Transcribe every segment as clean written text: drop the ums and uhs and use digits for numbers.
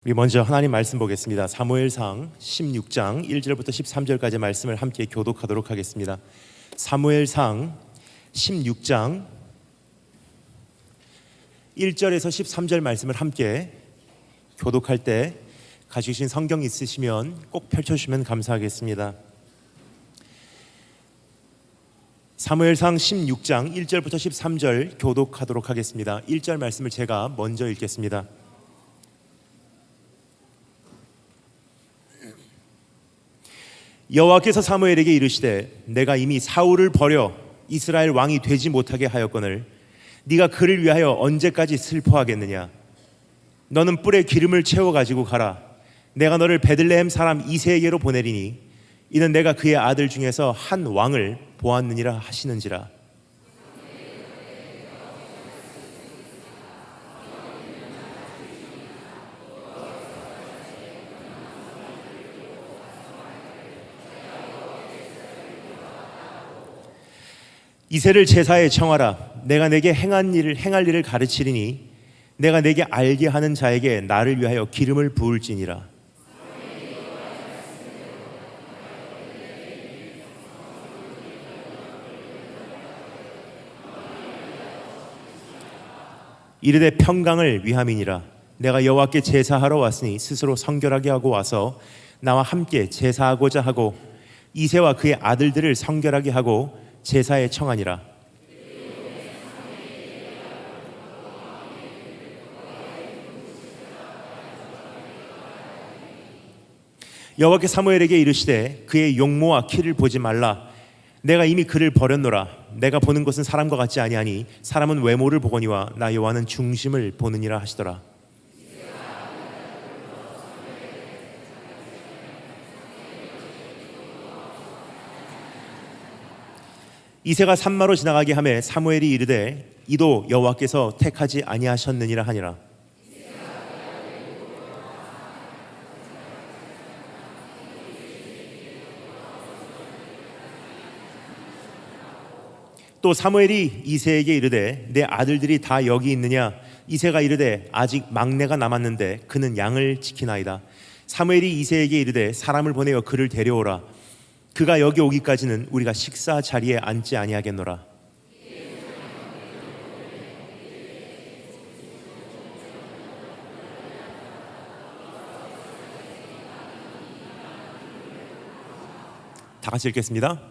우리 먼저 하나님 말씀 보겠습니다. 사무엘상 16장 1절부터 13절까지 말씀을 함께 교독하도록 하겠습니다. 사무엘상 16장 1절에서 13절 말씀을 함께 교독할 때 가지고 계신 성경 있으시면 꼭 펼쳐주시면 감사하겠습니다. 사무엘상 16장 1절부터 13절 교독하도록 하겠습니다. 1절 말씀을 제가 먼저 읽겠습니다. 여호와께서 사무엘에게 이르시되 내가 이미 사울을 버려 이스라엘 왕이 되지 못하게 하였거늘 네가 그를 위하여 언제까지 슬퍼하겠느냐. 너는 뿔에 기름을 채워 가지고 가라. 내가 너를 베들레헴 사람 이새에게로 보내리니 이는 내가 그의 아들 중에서 한 왕을 보았느니라 하시는지라. 이새를 제사에 청하라. 내가 내게 행할 일을 가르치리니 내가 내게 알게 하는 자에게 나를 위하여 기름을 부을지니라. 이르되 평강을 위함이니라. 내가 여호와께 제사하러 왔으니 스스로 성결하게 하고 와서 나와 함께 제사하고자 하고 이새와 그의 아들들을 성결하게 하고 제사에 청하니라. 여호와께 사무엘에게 이르시되 그의 용모와 키를 보지 말라. 내가 이미 그를 버렸노라. 내가 보는 것은 사람과 같지 아니하니 사람은 외모를 보거니와 나 여호와는 중심을 보느니라 하시더라. 이새가 산마로 지나가게 하매 사무엘이 이르되 이도 여호와께서 택하지 아니하셨느니라 하니라. 또 사무엘이 이새에게 이르되 내 아들들이 다 여기 있느냐. 이새가 이르되 아직 막내가 남았는데 그는 양을 지키나이다. 사무엘이 이새에게 이르되 사람을 보내어 그를 데려오라. 그가 여기 오기까지는 우리가 식사 자리에 앉지 아니하겠노라. 다 같이 읽겠습니다.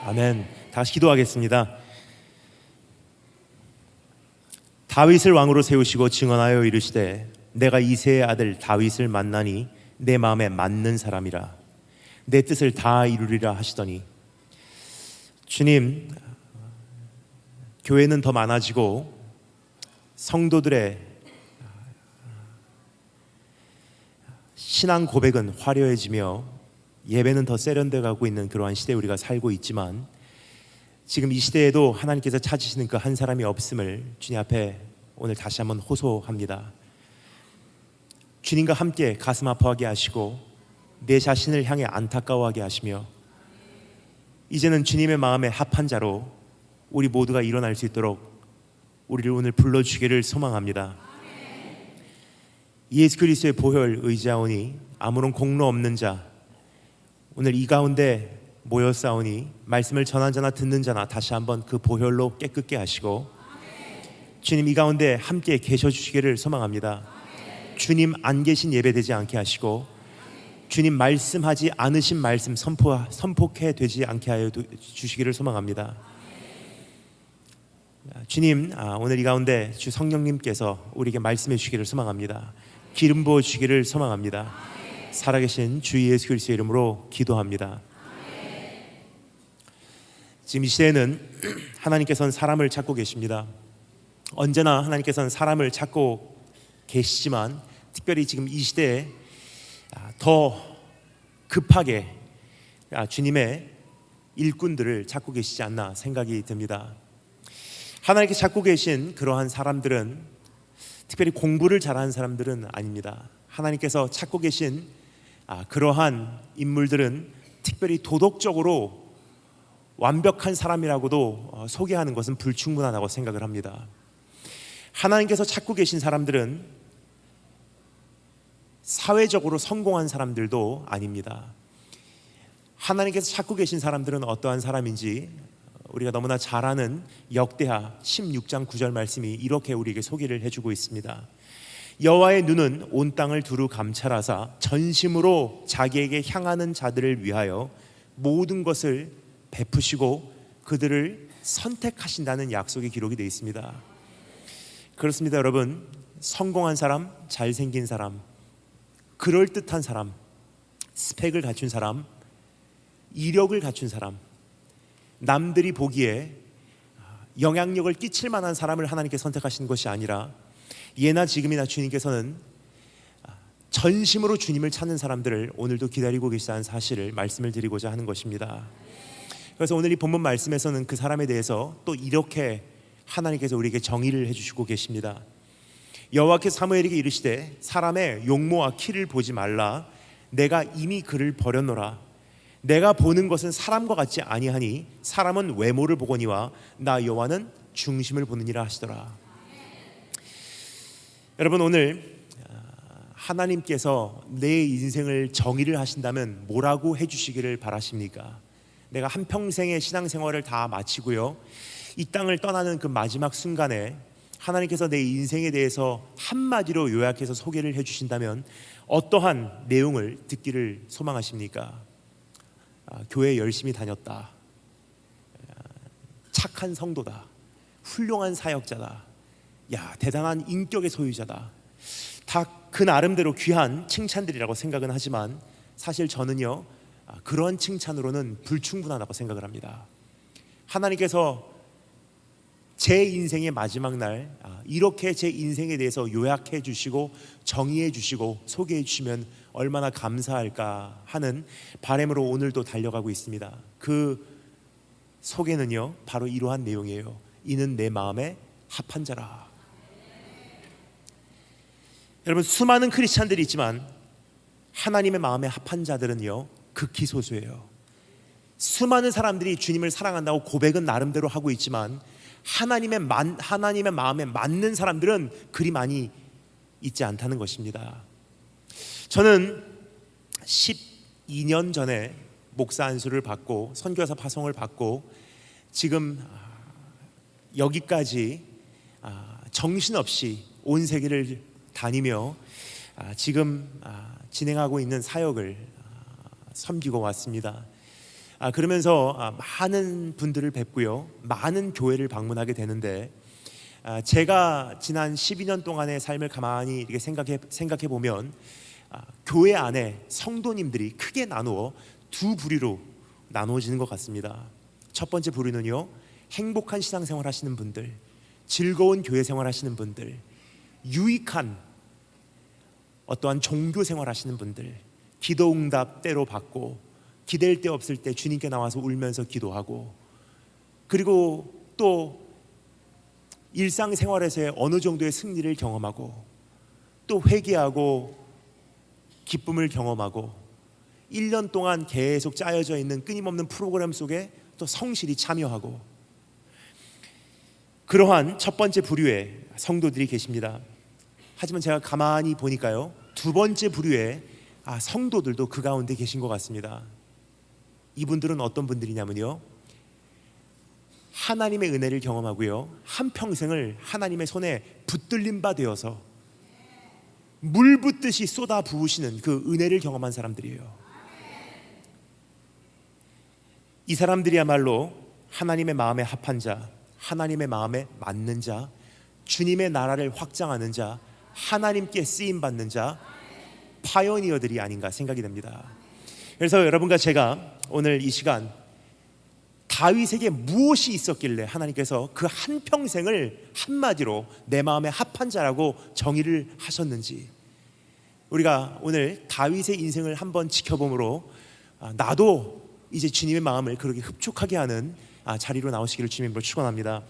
아멘. 다시 기도하겠습니다. 다윗을 왕으로 세우시고 증언하여 이르시되 내가 이새의 아들 다윗을 만나니 내 마음에 맞는 사람이라. 내 뜻을 다 이루리라 하시더니 주님, 교회는 더 많아지고 성도들의 신앙 고백은 화려해지며 예배는 더 세련돼 가고 있는 그러한 시대에 우리가 살고 있지만 지금 이 시대에도 하나님께서 찾으시는 그 한 사람이 없음을 주님 앞에 오늘 다시 한번 호소합니다. 주님과 함께 가슴 아파하게 하시고 내 자신을 향해 안타까워하게 하시며 이제는 주님의 마음에 합한 자로 우리 모두가 일어날 수 있도록 우리를 오늘 불러주기를 소망합니다. 예수 그리스도의 보혈 의지하오니 아무런 공로 없는 자 오늘 이 가운데 모였사오니 말씀을 전한 자나 듣는 자나 다시 한번 그 보혈로 깨끗게 하시고 주님 이 가운데 함께 계셔 주시기를 소망합니다. 주님 안 계신 예배되지 않게 하시고 주님 말씀하지 않으신 말씀 선포해 되지 않게 하여 주시기를 소망합니다. 주님 오늘 이 가운데 주 성령님께서 우리에게 말씀해 주시기를 소망합니다. 기름 부어 주시기를 소망합니다. 살아계신 주 예수 그리스도의 이름으로 기도합니다. 지금 이 시대에는 하나님께서는 사람을 찾고 계십니다. 언제나 하나님께서는 사람을 찾고 계시지만 특별히 지금 이 시대에 더 급하게 주님의 일꾼들을 찾고 계시지 않나 생각이 듭니다. 하나님께서 찾고 계신 그러한 사람들은 특별히 공부를 잘하는 사람들은 아닙니다. 하나님께서 찾고 계신 그러한 인물들은 특별히 도덕적으로 완벽한 사람이라고도 소개하는 것은 불충분하다고 생각을 합니다. 하나님께서 찾고 계신 사람들은 사회적으로 성공한 사람들도 아닙니다. 하나님께서 찾고 계신 사람들은 어떠한 사람인지 우리가 너무나 잘 아는 역대하 16장 9절 말씀이 이렇게 우리에게 소개를 해주고 있습니다. 여호와의 눈은 온 땅을 두루 감찰하사 전심으로 자기에게 향하는 자들을 위하여 모든 것을 베푸시고 그들을 선택하신다는 약속이 기록이 되어 있습니다. 그렇습니다, 여러분. 성공한 사람, 잘생긴 사람, 그럴듯한 사람, 스펙을 갖춘 사람, 이력을 갖춘 사람, 남들이 보기에 영향력을 끼칠 만한 사람을 하나님께 선택하시는 것이 아니라 예나 지금이나 주님께서는 전심으로 주님을 찾는 사람들을 오늘도 기다리고 계시다는 사실을 말씀을 드리고자 하는 것입니다. 그래서 오늘 이 본문 말씀에서는 그 사람에 대해서 또 이렇게 하나님께서 우리에게 정의를 해주시고 계십니다. 여호와께서 사무엘에게 이르시되 사람의 용모와 키를 보지 말라. 내가 이미 그를 버렸노라. 내가 보는 것은 사람과 같지 아니하니 사람은 외모를 보거니와 나 여호와는 중심을 보느니라 하시더라. 여러분, 오늘 하나님께서 내 인생을 정의를 하신다면 뭐라고 해주시기를 바라십니까? 내가 한평생의 신앙생활을 다 마치고요, 이 땅을 떠나는 그 마지막 순간에 하나님께서 내 인생에 대해서 한마디로 요약해서 소개를 해주신다면 어떠한 내용을 듣기를 소망하십니까? 교회 열심히 다녔다, 착한 성도다, 훌륭한 사역자다, 야 대단한 인격의 소유자다. 다 그 나름대로 귀한 칭찬들이라고 생각은 하지만 사실 저는요, 그런 칭찬으로는 불충분하다고 생각을 합니다. 하나님께서 제 인생의 마지막 날 이렇게 제 인생에 대해서 요약해 주시고 정의해 주시고 소개해 주시면 얼마나 감사할까 하는 바람으로 오늘도 달려가고 있습니다. 그 소개는요, 바로 이러한 내용이에요. 이는 내 마음에 합한 자라. 여러분, 수많은 크리스찬들이 있지만 하나님의 마음에 합한 자들은요, 극히 소수예요. 수많은 사람들이 주님을 사랑한다고 고백은 나름대로 하고 있지만 하나님의 마음에 맞는 사람들은 그리 많이 있지 않다는 것입니다. 저는 12년 전에 목사 안수를 받고 선교사 파송을 받고 지금 여기까지 정신없이 온 세계를 다니며 지금 진행하고 있는 사역을 섬기고 왔습니다. 그러면서 많은 분들을 뵙고요, 많은 교회를 방문하게 되는데 제가 지난 12년 동안의 삶을 가만히 이렇게 생각해 보면 교회 안에 성도님들이 크게 나누어 두 부류로 나누어지는 것 같습니다. 첫 번째 부류는요, 행복한 신앙생활 하시는 분들, 즐거운 교회 생활 하시는 분들, 유익한 어떠한 종교 생활 하시는 분들, 기도 응답 때로 받고 기댈 데 없을 때 주님께 나와서 울면서 기도하고, 그리고 또 일상생활에서의 어느 정도의 승리를 경험하고 또 회개하고 기쁨을 경험하고 1년 동안 계속 짜여져 있는 끊임없는 프로그램 속에 또 성실히 참여하고, 그러한 첫 번째 부류의 성도들이 계십니다. 하지만 제가 가만히 보니까요, 두 번째 부류의 성도들도 그 가운데 계신 것 같습니다. 이분들은 어떤 분들이냐면요, 하나님의 은혜를 경험하고요, 한평생을 하나님의 손에 붙들린 바 되어서 물 붓듯이 쏟아 부으시는 그 은혜를 경험한 사람들이에요. 이 사람들이야말로 하나님의 마음에 합한 자, 하나님의 마음에 맞는 자, 주님의 나라를 확장하는 자, 하나님께 쓰임받는 자, 파이오니어들이 아닌가 생각이 됩니다. 그래서 여러분과 제가 오늘 이 시간 다윗에게 무엇이 있었길래 하나님께서 그 한평생을 한마디로 내 마음에 합한 자라고 정의를 하셨는지, 우리가 오늘 다윗의 인생을 한번 지켜보므로 나도 이제 주님의 마음을 그렇게 흡족하게 하는 자리로 나오시기를 주님으로 축원합니다.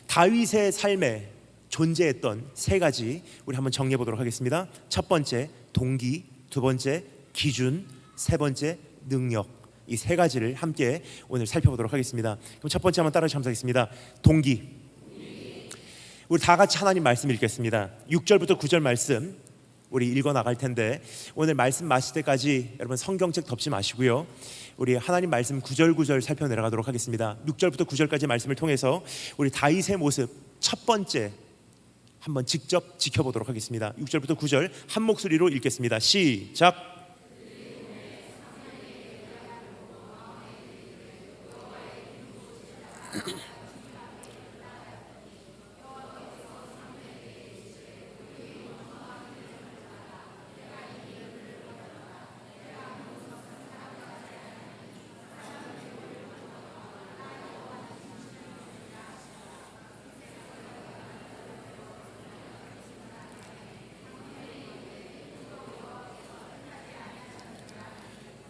다윗의 삶에 존재했던 세 가지 우리 한번 정리해 보도록 하겠습니다. 첫 번째 동기, 두 번째 기준, 세 번째 능력, 이 세 가지를 함께 오늘 살펴보도록 하겠습니다. 그럼 첫 번째 한번 따라 감사하겠습니다. 동기. 우리 다 같이 하나님 말씀 읽겠습니다. 6절부터 9절 말씀 우리 읽어 나갈 텐데 오늘 말씀 마실 때까지 여러분 성경책 덮지 마시고요. 우리 하나님 말씀 9절 9절 살펴 내려가도록 하겠습니다. 6절부터 9절까지 말씀을 통해서 우리 다윗의 모습 첫 번째 한번 직접 지켜보도록 하겠습니다. 6절부터 9절 한 목소리로 읽겠습니다. 시작.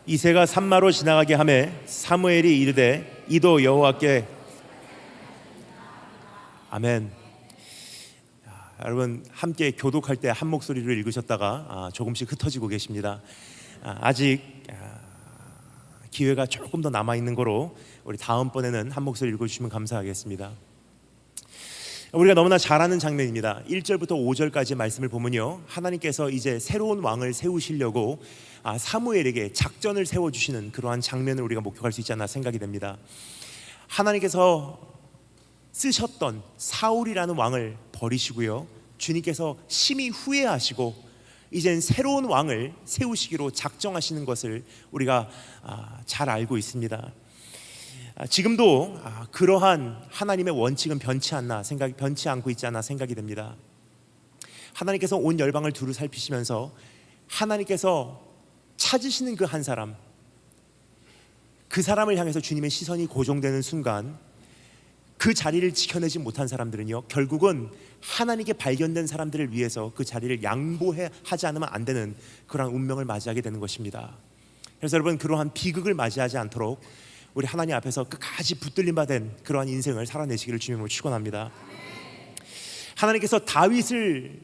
이새가 산마로 지나가게 하매 사무엘이 이르되 이도 여호와께. 아멘. 여러분 함께 교독할 때 한 목소리로 읽으셨다가 조금씩 흩어지고 계십니다. 아직 기회가 조금 더 남아있는 거로 우리 다음번에는 한 목소리 읽어주시면 감사하겠습니다. 우리가 너무나 잘 아는 장면입니다. 1절부터 5절까지 말씀을 보면요, 하나님께서 이제 새로운 왕을 세우시려고 사무엘에게 작전을 세워주시는 그러한 장면을 우리가 목격할 수 있지 않나 생각이 됩니다. 하나님께서 쓰셨던 사울이라는 왕을 버리시고요, 주님께서 심히 후회하시고 이젠 새로운 왕을 세우시기로 작정하시는 것을 우리가 잘 알고 있습니다. 지금도 그러한 하나님의 원칙은 변치 않고 있지 않나 생각이 됩니다. 하나님께서 온 열방을 두루 살피시면서 하나님께서 찾으시는 그 한 사람, 그 사람을 향해서 주님의 시선이 고정되는 순간 그 자리를 지켜내지 못한 사람들은요, 결국은 하나님께 발견된 사람들을 위해서 그 자리를 양보하지 않으면 안 되는 그러한 운명을 맞이하게 되는 것입니다. 그래서 여러분, 그러한 비극을 맞이하지 않도록 우리 하나님 앞에서 끝까지 붙들림 받은 그러한 인생을 살아내시기를 주님으로 축원합니다. 하나님께서 다윗을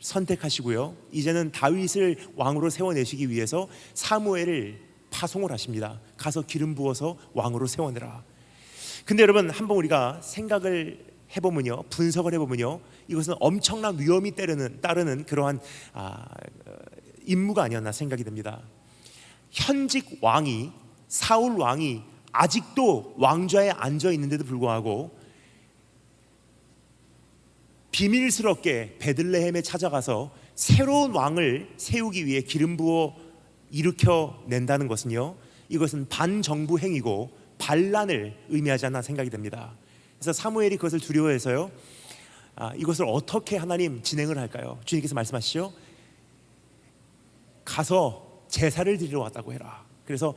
선택하시고요, 이제는 다윗을 왕으로 세워내시기 위해서 사무엘을 파송을 하십니다. 가서 기름 부어서 왕으로 세워내라. 근데 여러분, 한번 우리가 생각을 해보면요, 분석을 해보면요, 이것은 엄청난 위험이 따르는 그러한 임무가 아니었나 생각이 됩니다. 현직 왕이, 사울 왕이 아직도 왕좌에 앉아 있는데도 불구하고 비밀스럽게 베들레헴에 찾아가서 새로운 왕을 세우기 위해 기름 부어 일으켜 낸다는 것은요, 이것은 반정부 행위고 반란을 의미하지 않나 생각이 됩니다. 그래서 사무엘이 그것을 두려워해서요, 이것을 어떻게 하나님 진행을 할까요? 주님께서 말씀하시죠. 가서 제사를 드리러 왔다고 해라. 그래서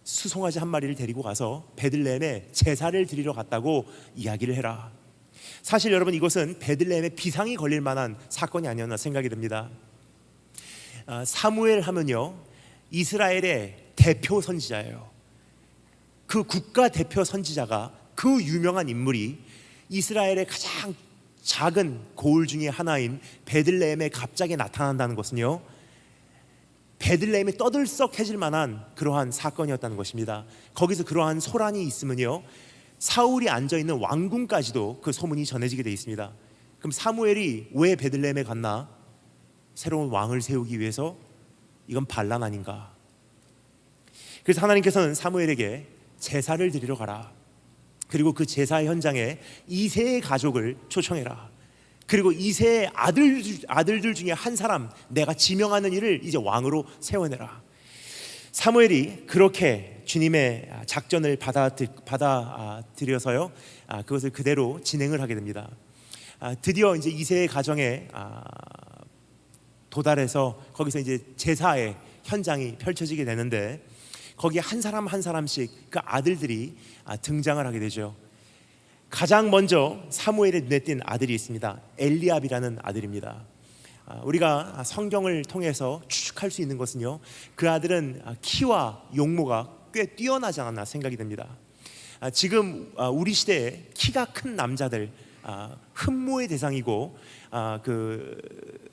수송아지 한 마리를 데리고 가서 베들레헴에 제사를 드리러 갔다고 이야기를 해라. 사실 여러분, 이것은 베들레헴에 비상이 걸릴 만한 사건이 아니었나 생각이 듭니다. 사무엘 하면요, 이스라엘의 대표 선지자예요. 그 국가 대표 선지자가, 그 유명한 인물이 이스라엘의 가장 작은 고을 중에 하나인 베들레헴에 갑자기 나타난다는 것은요, 베들레헴이 떠들썩해질 만한 그러한 사건이었다는 것입니다. 거기서 그러한 소란이 있으면요, 사울이 앉아있는 왕궁까지도 그 소문이 전해지게 되어 있습니다. 그럼 사무엘이 왜 베들레헴에 갔나? 새로운 왕을 세우기 위해서? 이건 반란 아닌가? 그래서 하나님께서는 사무엘에게 제사를 드리러 가라. 그리고 그 제사 현장에 이새의 가족을 초청해라. 그리고 이새의 아들들 중에 한 사람, 내가 지명하는 이를 이제 왕으로 세워내라. 사무엘이 그렇게 주님의 작전을 받아들여서요, 그것을 그대로 진행을 하게 됩니다. 드디어 이제 이새의 가정에 도달해서 거기서 이제 제사의 현장이 펼쳐지게 되는데, 거기에 한 사람 한 사람씩 그 아들들이 등장을 하게 되죠. 가장 먼저 사무엘의 눈에 띈 아들이 있습니다. 엘리압이라는 아들입니다. 우리가 성경을 통해서 추측할 수 있는 것은요, 그 아들은 키와 용모가 꽤 뛰어나지 않았나 생각이 됩니다. 지금 우리 시대에 키가 큰 남자들 흠모의 대상이고 그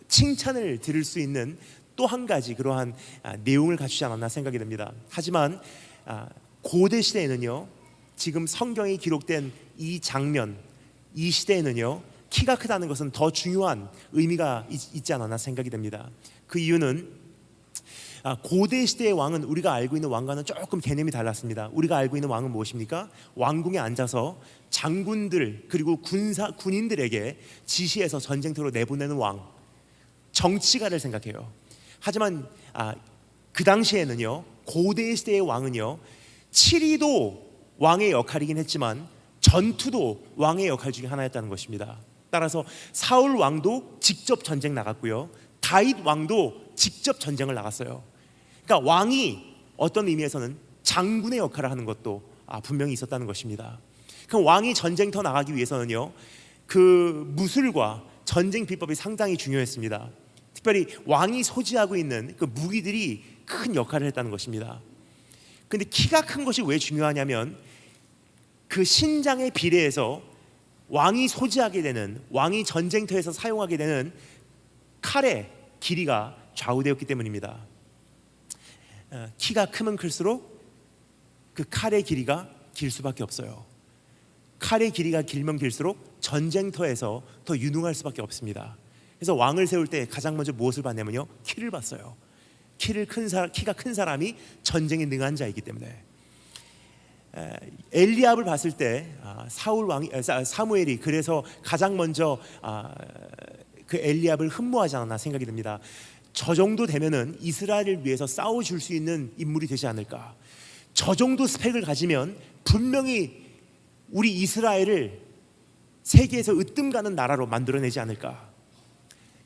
칭찬을 들을 수 있는 또 한 가지 그러한 내용을 갖추지 않았나 생각이 됩니다. 하지만 고대 시대에는요, 지금 성경에 기록된 이 장면, 이 시대에는요, 키가 크다는 것은 더 중요한 의미가 있지 않았나 생각이 됩니다. 그 이유는 고대 시대의 왕은 우리가 알고 있는 왕과는 조금 개념이 달랐습니다. 우리가 알고 있는 왕은 무엇입니까? 왕궁에 앉아서 장군들 그리고 군인들에게 지시해서 전쟁터로 내보내는 왕, 정치가를 생각해요. 하지만 그 당시에는요, 고대 시대의 왕은요, 치리도 왕의 역할이긴 했지만 전투도 왕의 역할 중에 하나였다는 것입니다. 따라서 사울 왕도 직접 전쟁 나갔고요, 다윗 왕도 직접 전쟁을 나갔어요. 그러니까 왕이 어떤 의미에서는 장군의 역할을 하는 것도 분명히 있었다는 것입니다. 그럼 왕이 전쟁터 나가기 위해서는요, 그 무술과 전쟁 비법이 상당히 중요했습니다. 특별히 왕이 소지하고 있는 그 무기들이 큰 역할을 했다는 것입니다. 근데 키가 큰 것이 왜 중요하냐면 그 신장에 비례해서 왕이 소지하게 되는, 왕이 전쟁터에서 사용하게 되는 칼의 길이가 좌우되었기 때문입니다. 키가 크면 클수록 그 칼의 길이가 길 수밖에 없어요. 칼의 길이가 길면 길수록 전쟁터에서 더 유능할 수밖에 없습니다. 그래서 왕을 세울 때 가장 먼저 무엇을 봤냐면요, 키를 봤어요. 키가 큰 사람이 전쟁에 능한 자이기 때문에. 엘리압을 봤을 때 사무엘이 그래서 가장 먼저 그 엘리압을 흠모하지 않았나 생각이 듭니다. 저 정도 되면은 이스라엘을 위해서 싸워줄 수 있는 인물이 되지 않을까. 저 정도 스펙을 가지면 분명히 우리 이스라엘을 세계에서 으뜸가는 나라로 만들어내지 않을까.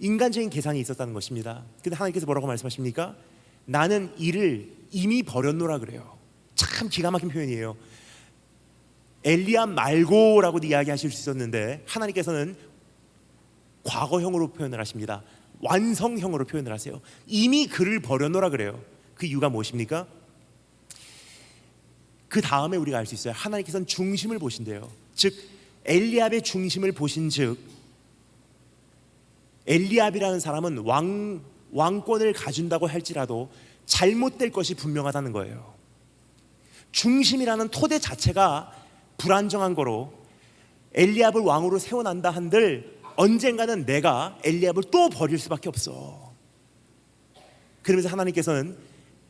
인간적인 계산이 있었다는 것입니다. 근데 하나님께서 뭐라고 말씀하십니까? 나는 이를 이미 버렸노라 그래요. 참 기가 막힌 표현이에요. 엘리압 말고라고 이야기하실 수 있었는데 하나님께서는 과거형으로 표현을 하십니다. 완성형으로 표현을 하세요. 이미 그를 버려놓으라 그래요. 그 이유가 무엇입니까? 그 다음에 우리가 알 수 있어요. 하나님께서는 중심을 보신대요. 즉 엘리압의 중심을 보신즉 엘리압이라는 사람은 왕권을 가진다고 할지라도 잘못될 것이 분명하다는 거예요. 중심이라는 토대 자체가 불안정한 거로 엘리압을 왕으로 세워난다 한들 언젠가는 내가 엘리압을 또 버릴 수밖에 없어. 그러면서 하나님께서는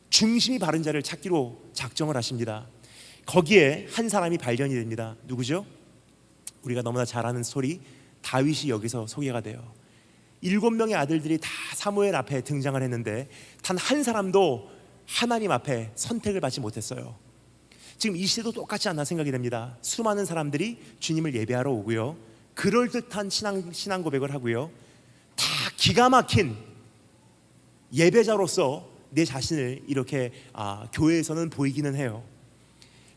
중심이 바른 자를 찾기로 작정을 하십니다. 거기에 한 사람이 발견이 됩니다. 누구죠? 우리가 너무나 잘 아는 스토리, 다윗이 여기서 소개가 돼요. 7명의 아들들이 다 사무엘 앞에 등장을 했는데 단 한 사람도 하나님 앞에 선택을 받지 못했어요. 지금 이 시대도 똑같지 않나 생각이 됩니다. 수많은 사람들이 주님을 예배하러 오고요, 그럴듯한 신앙 고백을 하고요, 다 기가 막힌 예배자로서 내 자신을 이렇게 교회에서는 보이기는 해요.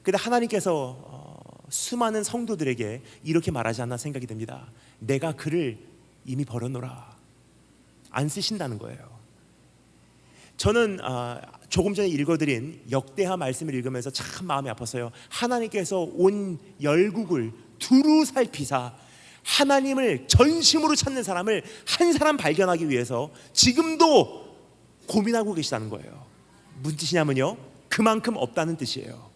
그런데 하나님께서 수많은 성도들에게 이렇게 말하지 않나 생각이 됩니다. 내가 그를 이미 버려놓으라. 안 쓰신다는 거예요. 저는 조금 전에 읽어드린 역대하 말씀을 읽으면서 참 마음이 아팠어요. 하나님께서 온 열국을 두루 살피사 하나님을 전심으로 찾는 사람을 한 사람 발견하기 위해서 지금도 고민하고 계시다는 거예요. 무슨 뜻이냐면요, 그만큼 없다는 뜻이에요.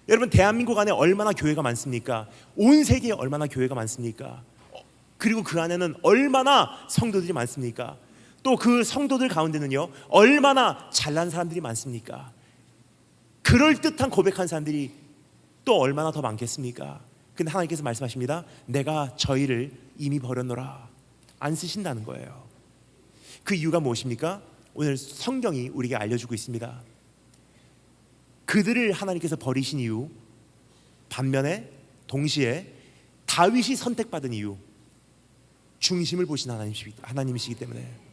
여러분, 대한민국 안에 얼마나 교회가 많습니까? 온 세계에 얼마나 교회가 많습니까? 그리고 그 안에는 얼마나 성도들이 많습니까? 또 그 성도들 가운데는요, 얼마나 잘난 사람들이 많습니까? 그럴듯한 고백한 사람들이 또 얼마나 더 많겠습니까? 근데 하나님께서 말씀하십니다. 내가 저희를 이미 버렸노라. 안 쓰신다는 거예요. 그 이유가 무엇입니까? 오늘 성경이 우리에게 알려주고 있습니다. 그들을 하나님께서 버리신 이유, 반면에 동시에 다윗이 선택받은 이유, 중심을 보신 하나님이시기 때문에.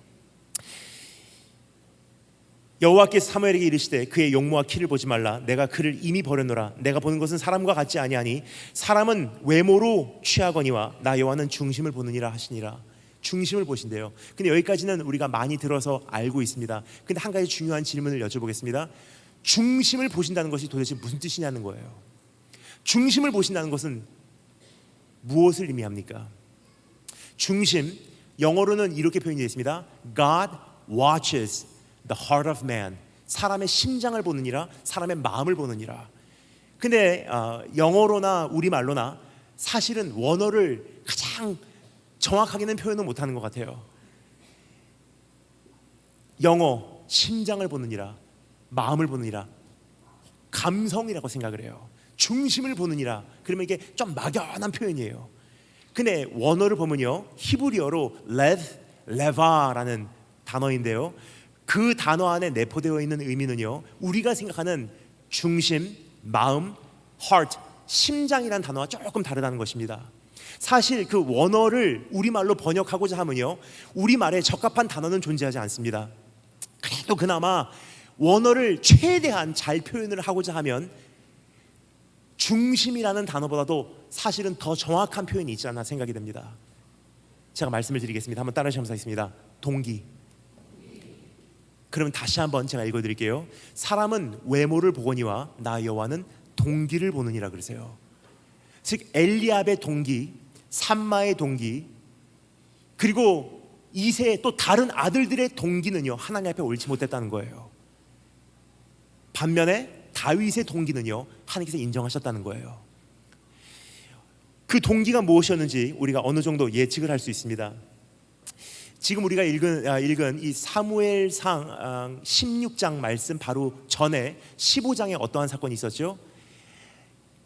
여호와께서 사무엘에게 이르시되 그의 용모와 키를 보지 말라. 내가 그를 이미 버렸노라. 내가 보는 것은 사람과 같지 아니하니 사람은 외모로 취하거니와 나 여호와는 중심을 보느니라 하시니라. 중심을 보신대요. 근데 여기까지는 우리가 많이 들어서 알고 있습니다. 근데 한 가지 중요한 질문을 여쭤보겠습니다. 중심을 보신다는 것이 도대체 무슨 뜻이냐는 거예요. 중심을 보신다는 것은 무엇을 의미합니까? 중심, 영어로는 이렇게 표현이 되어 있습니다. God watches the heart of man. 사람의 심장을 보느니라, 사람의 마음을 보느니라. 근데 영어로나 우리말로나 사실은 원어를 가장 정확하게는 표현을 못하는 것 같아요. 영어 심장을 보느니라, 마음을 보느니라, 감성이라고 생각을 해요. 중심을 보느니라. 그러면 이게 좀 막연한 표현이에요. 근데 원어를 보면요, 히브리어로 레바라는 단어인데요, 그 단어 안에 내포되어 있는 의미는요, 우리가 생각하는 중심, 마음, heart, 심장이라는 단어와 조금 다르다는 것입니다. 사실 그 원어를 우리말로 번역하고자 하면요, 우리말에 적합한 단어는 존재하지 않습니다. 그래도 그나마 원어를 최대한 잘 표현을 하고자 하면 중심이라는 단어보다도 사실은 더 정확한 표현이 있지 않나 생각이 됩니다. 제가 말씀을 드리겠습니다. 한번 따라 하시겠습니다. 동기. 그럼 다시 한번 제가 읽어드릴게요. 사람은 외모를 보거니와 나 여호와는 동기를 보느니라 그러세요. 즉 엘리압의 동기, 삼마의 동기, 그리고 이세 또 다른 아들들의 동기는요, 하나님 앞에 옳지 못했다는 거예요. 반면에 다윗의 동기는요, 하나님께서 인정하셨다는 거예요. 그 동기가 무엇이었는지 우리가 어느 정도 예측을 할 수 있습니다. 지금 우리가 읽은 이 사무엘상 16장 말씀 바로 전에 15장에 어떠한 사건이 있었죠?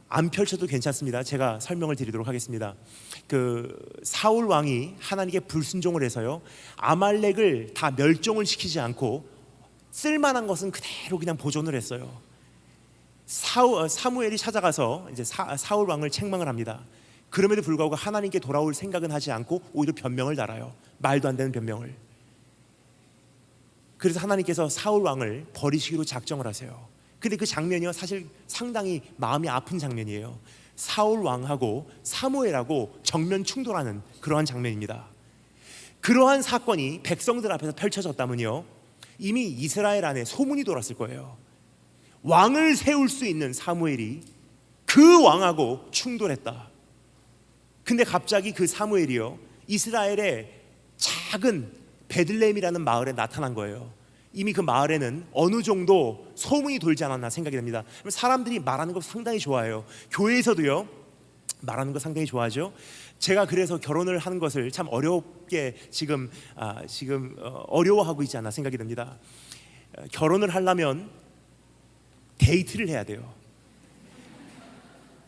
안 펼쳐도 괜찮습니다. 제가 설명을 드리도록 하겠습니다. 그 사울 왕이 하나님께 불순종을 해서요, 아말렉을 다 멸종을 시키지 않고 쓸만한 것은 그대로 그냥 보존을 했어요. 사무엘이 찾아가서 이제 사울 왕을 책망을 합니다. 그럼에도 불구하고 하나님께 돌아올 생각은 하지 않고 오히려 변명을 달아요. 말도 안 되는 변명을. 그래서 하나님께서 사울 왕을 버리시기로 작정을 하세요. 근데 그 장면이요, 사실 상당히 마음이 아픈 장면이에요. 사울 왕하고 사무엘하고 정면 충돌하는 그러한 장면입니다. 그러한 사건이 백성들 앞에서 펼쳐졌다면요, 이미 이스라엘 안에 소문이 돌았을 거예요. 왕을 세울 수 있는 사무엘이 그 왕하고 충돌했다. 근데 갑자기 그 사무엘이요, 이스라엘의 작은 베들레헴이라는 마을에 나타난 거예요. 이미 그 마을에는 어느 정도 소문이 돌지 않았나 생각이 됩니다. 사람들이 말하는 거 상당히 좋아해요. 교회에서도요, 말하는 거 상당히 좋아하죠. 제가 그래서 결혼을 하는 것을 참 어렵게 지금 어려워하고 있지 않나 생각이 됩니다. 결혼을 하려면 데이트를 해야 돼요.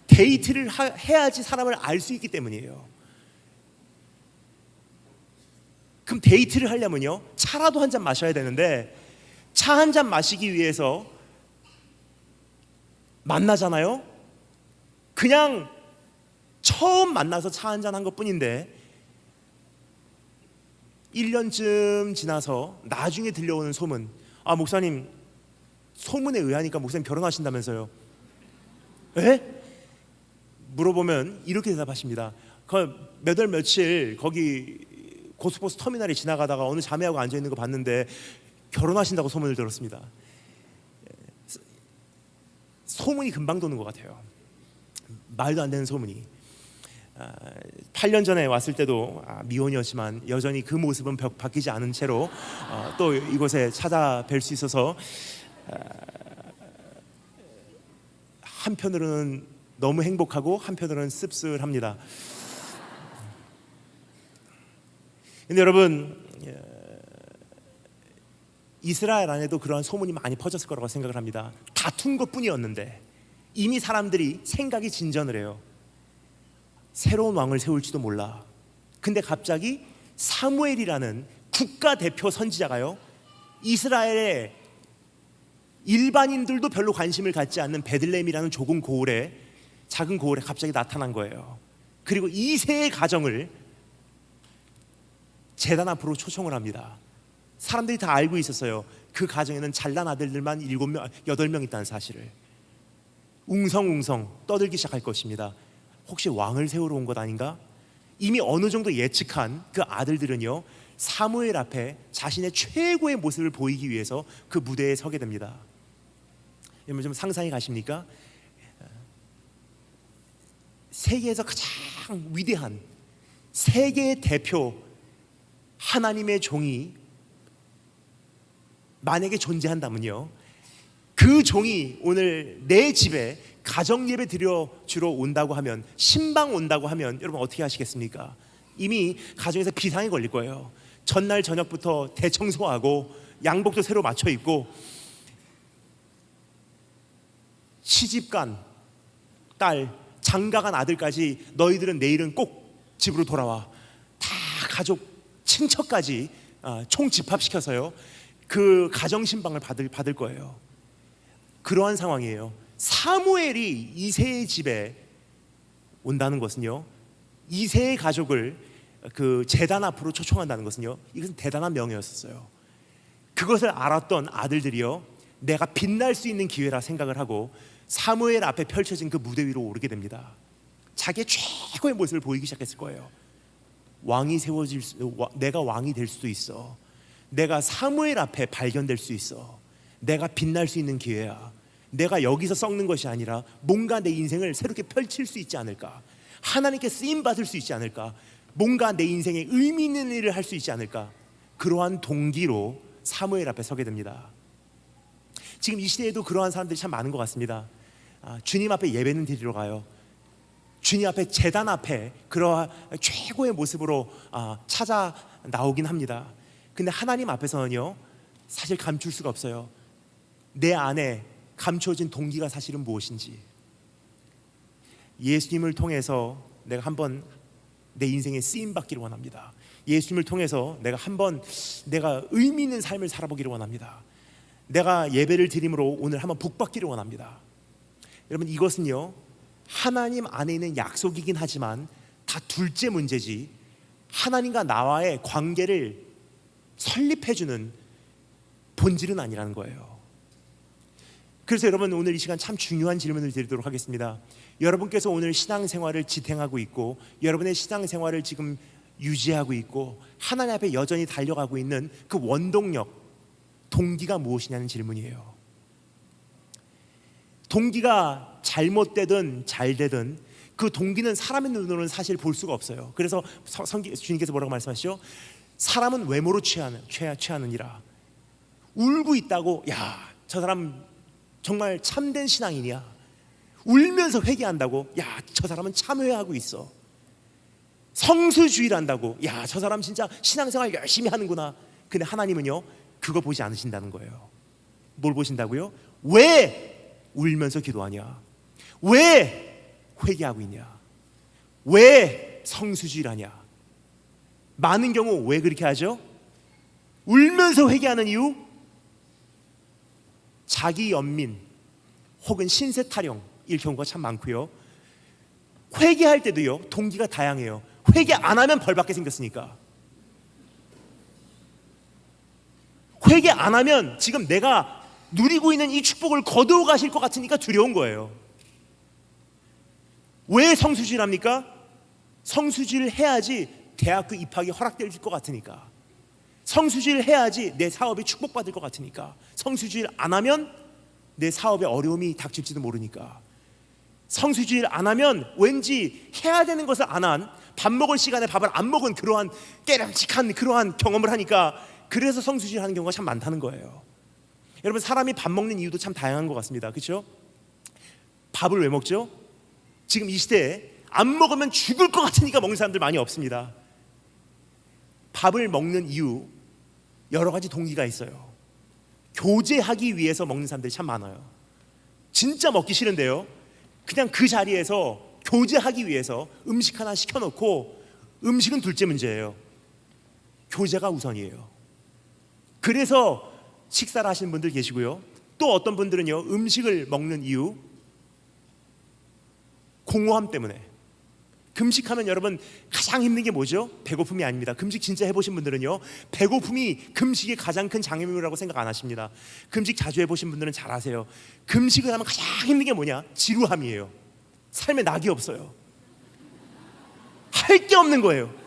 데이트를 해야지 사람을 알 수 있기 때문이에요. 그럼 데이트를 하려면요, 차라도 한 잔 마셔야 되는데 차 한 잔 마시기 위해서 만나잖아요. 그냥 처음 만나서 차 한 잔 한 것뿐인데 1년쯤 지나서 나중에 들려오는 소문, 아 목사님, 소문에 의하니까 목사님 결혼하신다면서요. 에? 물어보면 이렇게 대답하십니다. 몇 월 며칠 거기 고속버스 터미널에 지나가다가 어느 자매하고 앉아있는 거 봤는데 결혼하신다고 소문을 들었습니다. 소문이 금방 도는 것 같아요. 말도 안 되는 소문이. 8년 전에 왔을 때도 미혼이었지만 여전히 그 모습은 바뀌지 않은 채로 또 이곳에 찾아뵐 수 있어서 한편으로는 너무 행복하고 한편으로는 씁쓸합니다. 근데 여러분, 이스라엘 안에도 그러한 소문이 많이 퍼졌을 거라고 생각을 합니다. 다툰 것뿐이었는데 이미 사람들이 생각이 진전을 해요. 새로운 왕을 세울지도 몰라. 근데 갑자기 사무엘이라는 국가대표 선지자가요, 이스라엘의 일반인들도 별로 관심을 갖지 않는 베들레헴이라는 작은 고을에 갑자기 나타난 거예요. 그리고 이세의 가정을 제단 앞으로 초청을 합니다. 사람들이 다 알고 있었어요. 그 가정에는 잘난 아들들만 7명, 8명 있다는 사실을. 웅성웅성 떠들기 시작할 것입니다. 혹시 왕을 세우러 온 것 아닌가? 이미 어느 정도 예측한 그 아들들은요, 사무엘 앞에 자신의 최고의 모습을 보이기 위해서 그 무대에 서게 됩니다. 여러분 좀 상상이 가십니까? 세계에서 가장 위대한 세계 대표 하나님의 종이 만약에 존재한다면요, 그 종이 오늘 내 집에 가정 예배 드려 주러 온다고 하면, 신방 온다고 하면 여러분 어떻게 하시겠습니까? 이미 가정에서 비상이 걸릴 거예요. 전날 저녁부터 대청소하고 양복도 새로 맞춰 입고, 시집간 딸, 장가간 아들까지 너희들은 내일은 꼭 집으로 돌아와, 다 가족 친척까지 총 집합시켜서요 그 가정 신방을 받을 거예요. 그러한 상황이에요. 사무엘이 이새의 집에 온다는 것은요, 이새의 가족을 그 제단 앞으로 초청한다는 것은요, 이것은 대단한 명예였었어요. 그것을 알았던 아들들이요, 내가 빛날 수 있는 기회라 생각을 하고 사무엘 앞에 펼쳐진 그 무대 위로 오르게 됩니다. 자기의 최고의 모습을 보이기 시작했을 거예요. 왕이 내가 왕이 될 수도 있어. 내가 사무엘 앞에 발견될 수 있어. 내가 빛날 수 있는 기회야. 내가 여기서 썩는 것이 아니라 뭔가 내 인생을 새롭게 펼칠 수 있지 않을까, 하나님께 쓰임 받을 수 있지 않을까, 뭔가 내 인생에 의미 있는 일을 할 수 있지 않을까, 그러한 동기로 사무엘 앞에 서게 됩니다. 지금 이 시대에도 그러한 사람들이 참 많은 것 같습니다. 주님 앞에 예배는 드리러 가요. 주님 앞에 제단 앞에 그러한 최고의 모습으로 찾아 나오긴 합니다. 근데 하나님 앞에서는요, 사실 감출 수가 없어요. 내 안에 감춰진 동기가 사실은 무엇인지. 예수님을 통해서 내가 한번 내 인생에 쓰임 받기를 원합니다. 예수님을 통해서 내가 한번 내가 의미 있는 삶을 살아보기를 원합니다. 내가 예배를 드림으로 오늘 한번 복 받기를 원합니다. 여러분, 이것은요 하나님 안에 있는 약속이긴 하지만 다 둘째 문제지, 하나님과 나와의 관계를 설립해주는 본질은 아니라는 거예요. 그래서 여러분, 오늘 이 시간 참 중요한 질문을 드리도록 하겠습니다. 여러분께서 오늘 신앙생활을 지탱하고 있고, 여러분의 신앙생활을 지금 유지하고 있고, 하나님 앞에 여전히 달려가고 있는 그 원동력, 동기가 무엇이냐는 질문이에요. 동기가 잘못되든 잘되든 그 동기는 사람의 눈으로는 사실 볼 수가 없어요. 그래서 주님께서 뭐라고 말씀하시죠? 사람은 외모로 취하느니라. 울고 있다고, 야, 저 사람 정말 참된 신앙인이야. 울면서 회개한다고, 야, 저 사람은 참회하고 있어. 성수주의를 한다고, 야, 저 사람 진짜 신앙생활 열심히 하는구나. 근데 하나님은요, 그거 보지 않으신다는 거예요. 뭘 보신다고요? 왜 울면서 기도하냐? 왜 회개하고 있냐? 왜 성수주의를 하냐? 많은 경우 왜 그렇게 하죠? 울면서 회개하는 이유? 자기 연민 혹은 신세 타령일 경우가 참 많고요. 회개할 때도요, 동기가 다양해요. 회개 안 하면 벌 받게 생겼으니까. 회개 안 하면 지금 내가 누리고 있는 이 축복을 거두어 가실 것 같으니까 두려운 거예요. 왜 성수주의를 합니까? 성수주의를 해야지 대학교 입학이 허락될 것 같으니까. 성수주의를 해야지 내 사업이 축복받을 것 같으니까. 성수주의를 안 하면 내 사업에 어려움이 닥칠지도 모르니까. 성수주의를 안 하면 왠지 해야 되는 것을 안 한, 밥 먹을 시간에 밥을 안 먹은 그러한 깨름직한 그러한 경험을 하니까, 그래서 성수주의를 하는 경우가 참 많다는 거예요. 여러분, 사람이 밥 먹는 이유도 참 다양한 것 같습니다. 그렇죠? 밥을 왜 먹죠? 지금 이 시대에 안 먹으면 죽을 것 같으니까 먹는 사람들 많이 없습니다. 밥을 먹는 이유, 여러 가지 동기가 있어요. 교제하기 위해서 먹는 사람들이 참 많아요. 진짜 먹기 싫은데요, 그냥 그 자리에서 교제하기 위해서 음식 하나 시켜놓고, 음식은 둘째 문제예요. 교제가 우선이에요. 그래서 식사를 하시는 분들 계시고요. 또 어떤 분들은요, 음식을 먹는 이유, 공허함 때문에. 금식하면 여러분 가장 힘든 게 뭐죠? 배고픔이 아닙니다. 금식 진짜 해보신 분들은요, 배고픔이 금식의 가장 큰 장애물이라고 생각 안 하십니다. 금식 자주 해보신 분들은 잘 아세요. 금식을 하면 가장 힘든 게 뭐냐? 지루함이에요. 삶에 낙이 없어요. 할 게 없는 거예요.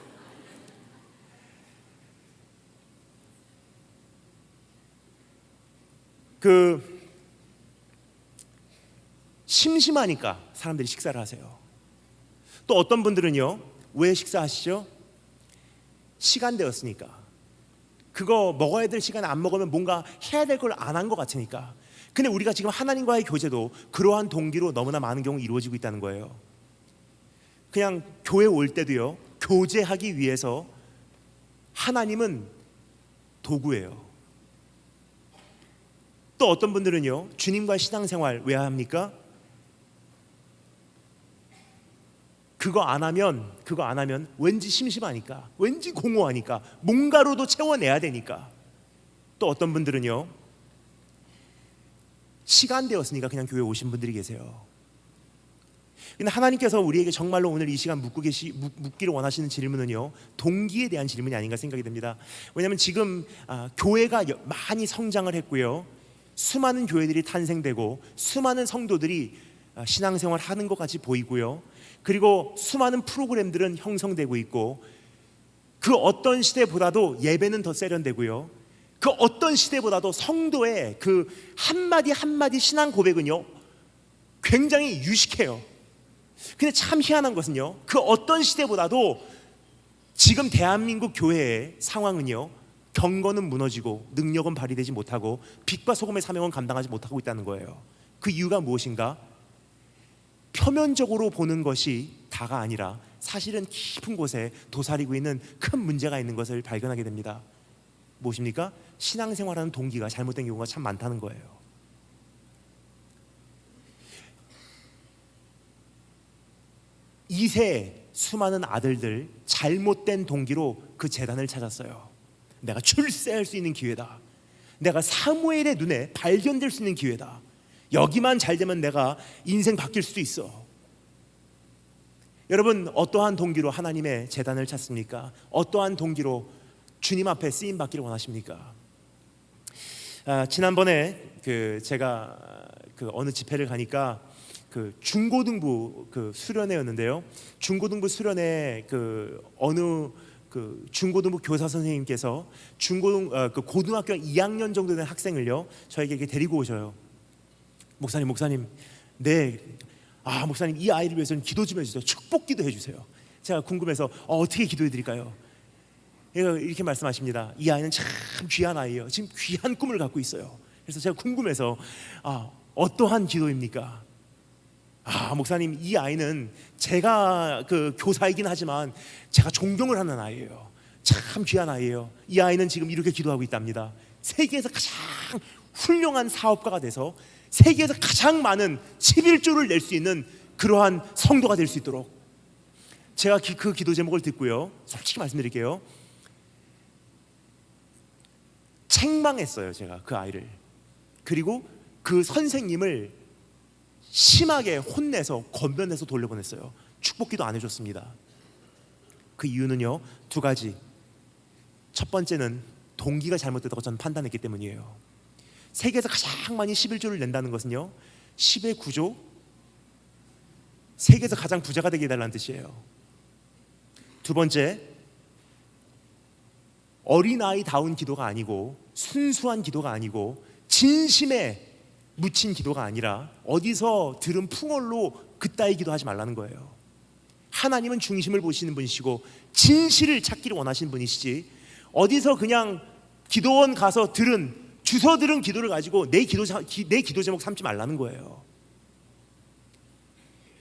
심심하니까 사람들이 식사를 하세요. 또 어떤 분들은요, 왜 식사하시죠? 시간 되었으니까. 그거 먹어야 될 시간에 안 먹으면 뭔가 해야 될 걸 안 한 것 같으니까. 근데 우리가 지금 하나님과의 교제도 그러한 동기로 너무나 많은 경우 이루어지고 있다는 거예요. 그냥 교회 올 때도요, 교제하기 위해서 하나님은 도구예요. 또 어떤 분들은요, 주님과 신앙생활 왜 합니까? 그거 안 하면 왠지 심심하니까, 왠지 공허하니까, 뭔가로도 채워내야 되니까. 또 어떤 분들은요, 시간 되었으니까 그냥 교회 오신 분들이 계세요. 근데 하나님께서 우리에게 정말로 오늘 이 시간 묻기를 원하시는 질문은요, 동기에 대한 질문이 아닌가 생각이 됩니다. 왜냐하면 지금 교회가 많이 성장을 했고요, 수많은 교회들이 탄생되고 수많은 성도들이 신앙생활 하는 것 같이 보이고요, 그리고 수많은 프로그램들은 형성되고 있고, 그 어떤 시대보다도 예배는 더 세련되고요, 그 어떤 시대보다도 성도의 그 한마디 한마디 신앙 고백은요 굉장히 유식해요. 근데 참 희한한 것은요, 그 어떤 시대보다도 지금 대한민국 교회의 상황은요, 경건은 무너지고 능력은 발휘되지 못하고 빛과 소금의 사명은 감당하지 못하고 있다는 거예요. 그 이유가 무엇인가? 표면적으로 보는 것이 다가 아니라 사실은 깊은 곳에 도사리고 있는 큰 문제가 있는 것을 발견하게 됩니다. 무엇입니까? 신앙생활하는 동기가 잘못된 경우가 참 많다는 거예요. 이세 수많은 아들들 잘못된 동기로 그 재단을 찾았어요. 내가 출세할 수 있는 기회다, 내가 사무엘의 눈에 발견될 수 있는 기회다, 여기만 잘 되면 내가 인생 바뀔 수도 있어. 여러분, 어떠한 동기로 하나님의 재단을 찾습니까? 어떠한 동기로 주님 앞에 쓰임 받기를 원하십니까? 지난번에 제가 어느 집회를 가니까 중고등부 수련회였는데요, 중고등부 수련회 어느 중고등부 교사 선생님께서 고등학교 2학년 정도 된 학생을요 저에게 이렇게 데리고 오셔요. 목사님, 네, 목사님, 이 아이를 위해서는 기도 좀 해주세요. 축복기도 해주세요. 제가 궁금해서 어떻게 기도해 드릴까요? 이렇게 말씀하십니다. 이 아이는 참 귀한 아이예요. 지금 귀한 꿈을 갖고 있어요. 그래서 제가 궁금해서 어떠한 기도입니까? 목사님, 이 아이는 제가 교사이긴 하지만 제가 존경을 하는 아이예요. 참 귀한 아이예요. 이 아이는 지금 이렇게 기도하고 있답니다. 세계에서 가장 훌륭한 사업가가 돼서 세계에서 가장 많은 11조를 낼 수 있는 그러한 성도가 될 수 있도록. 제가 그 기도 제목을 듣고요, 솔직히 말씀드릴게요, 책망했어요. 제가 그 아이를, 그리고 그 선생님을 심하게 혼내서 건면해서 돌려보냈어요. 축복기도 안 해줬습니다. 그 이유는요, 두 가지. 첫 번째는 동기가 잘못됐다고 저는 판단했기 때문이에요. 세계에서 가장 많이 11조를 낸다는 것은요, 10의 9조, 세계에서 가장 부자가 되게 해달라는 뜻이에요. 두 번째, 어린아이다운 기도가 아니고 순수한 기도가 아니고 진심에 묻힌 기도가 아니라 어디서 들은 풍월로 그따위 기도하지 말라는 거예요. 하나님은 중심을 보시는 분이시고 진실을 찾기를 원하시는 분이시지, 어디서 그냥 기도원 가서 주워 들은 기도를 가지고 내 기도 제목 삼지 말라는 거예요.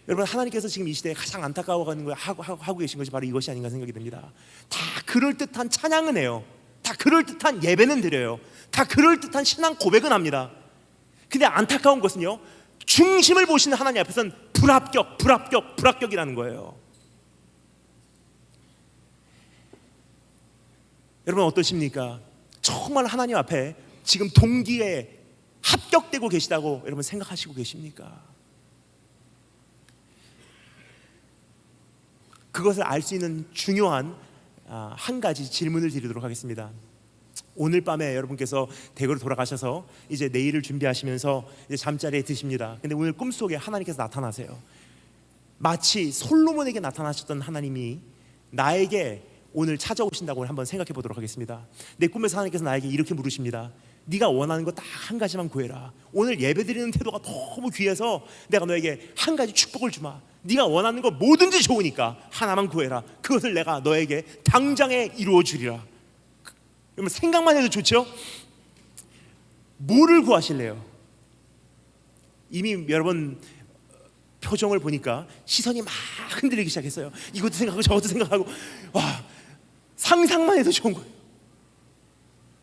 여러분, 하나님께서 지금 이 시대에 가장 안타까워하는 걸 하고 계신 것이 바로 이것이 아닌가 생각이 듭니다. 다 그럴듯한 찬양은 해요, 다 그럴듯한 예배는 드려요, 다 그럴듯한 신앙 고백은 합니다. 근데 안타까운 것은요, 중심을 보시는 하나님 앞에서는 불합격이라는 거예요. 여러분, 어떠십니까? 정말 하나님 앞에 지금 동기에 합격되고 계시다고 여러분 생각하시고 계십니까? 그것을 알 수 있는 중요한 한 가지 질문을 드리도록 하겠습니다. 오늘 밤에 여러분께서 대구로 돌아가셔서 이제 내일을 준비하시면서 이제 잠자리에 드십니다. 근데 오늘 꿈속에 하나님께서 나타나세요. 마치 솔로몬에게 나타나셨던 하나님이 나에게 오늘 찾아오신다고 한번 생각해 보도록 하겠습니다. 내 꿈에서 하나님께서 나에게 이렇게 물으십니다. 네가 원하는 거 딱 한 가지만 구해라. 오늘 예배드리는 태도가 너무 귀해서 내가 너에게 한 가지 축복을 주마. 네가 원하는 거 뭐든지 좋으니까 하나만 구해라. 그것을 내가 너에게 당장에 이루어 주리라. 여러분 생각만 해도 좋죠? 뭐를 구하실래요? 이미 여러분 표정을 보니까 시선이 막 흔들리기 시작했어요. 이것도 생각하고 저것도 생각하고, 와, 상상만 해도 좋은 거예요.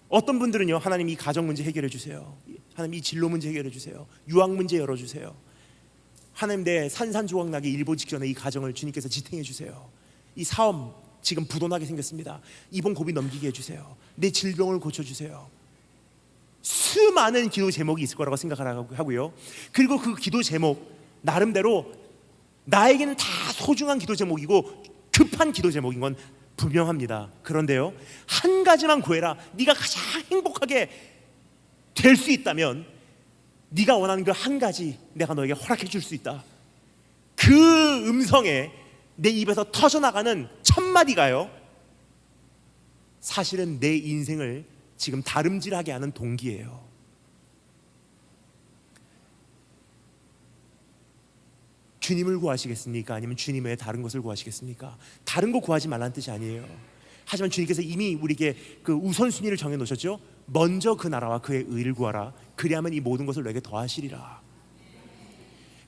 어떤 분들은요, 하나님 이 가정 문제 해결해 주세요. 하나님 이 진로 문제 해결해 주세요. 유학 문제 열어주세요. 하나님 내 산산조각나게 일보 직전에 이 가정을 주님께서 지탱해 주세요. 이 사업 지금 부도나게 생겼습니다. 이번 고비 넘기게 해주세요. 내 질병을 고쳐주세요. 수많은 기도 제목이 있을 거라고 생각하고요. 그리고 그 기도 제목 나름대로 나에게는 다 소중한 기도 제목이고 급한 기도 제목인 건 분명합니다. 그런데요, 한 가지만 구해라. 네가 가장 행복하게 될 수 있다면 네가 원하는 그 한 가지 내가 너에게 허락해 줄 수 있다. 그 음성에 내 입에서 터져나가는 첫 마디가요, 사실은 내 인생을 지금 다름질하게 하는 동기예요. 주님을 구하시겠습니까? 아니면 주님 외에 다른 것을 구하시겠습니까? 다른 거 구하지 말라는 뜻이 아니에요. 하지만 주님께서 이미 우리에게 그 우선순위를 정해놓으셨죠. 먼저 그 나라와 그의 의를 구하라. 그리하면 이 모든 것을 너에게 더하시리라.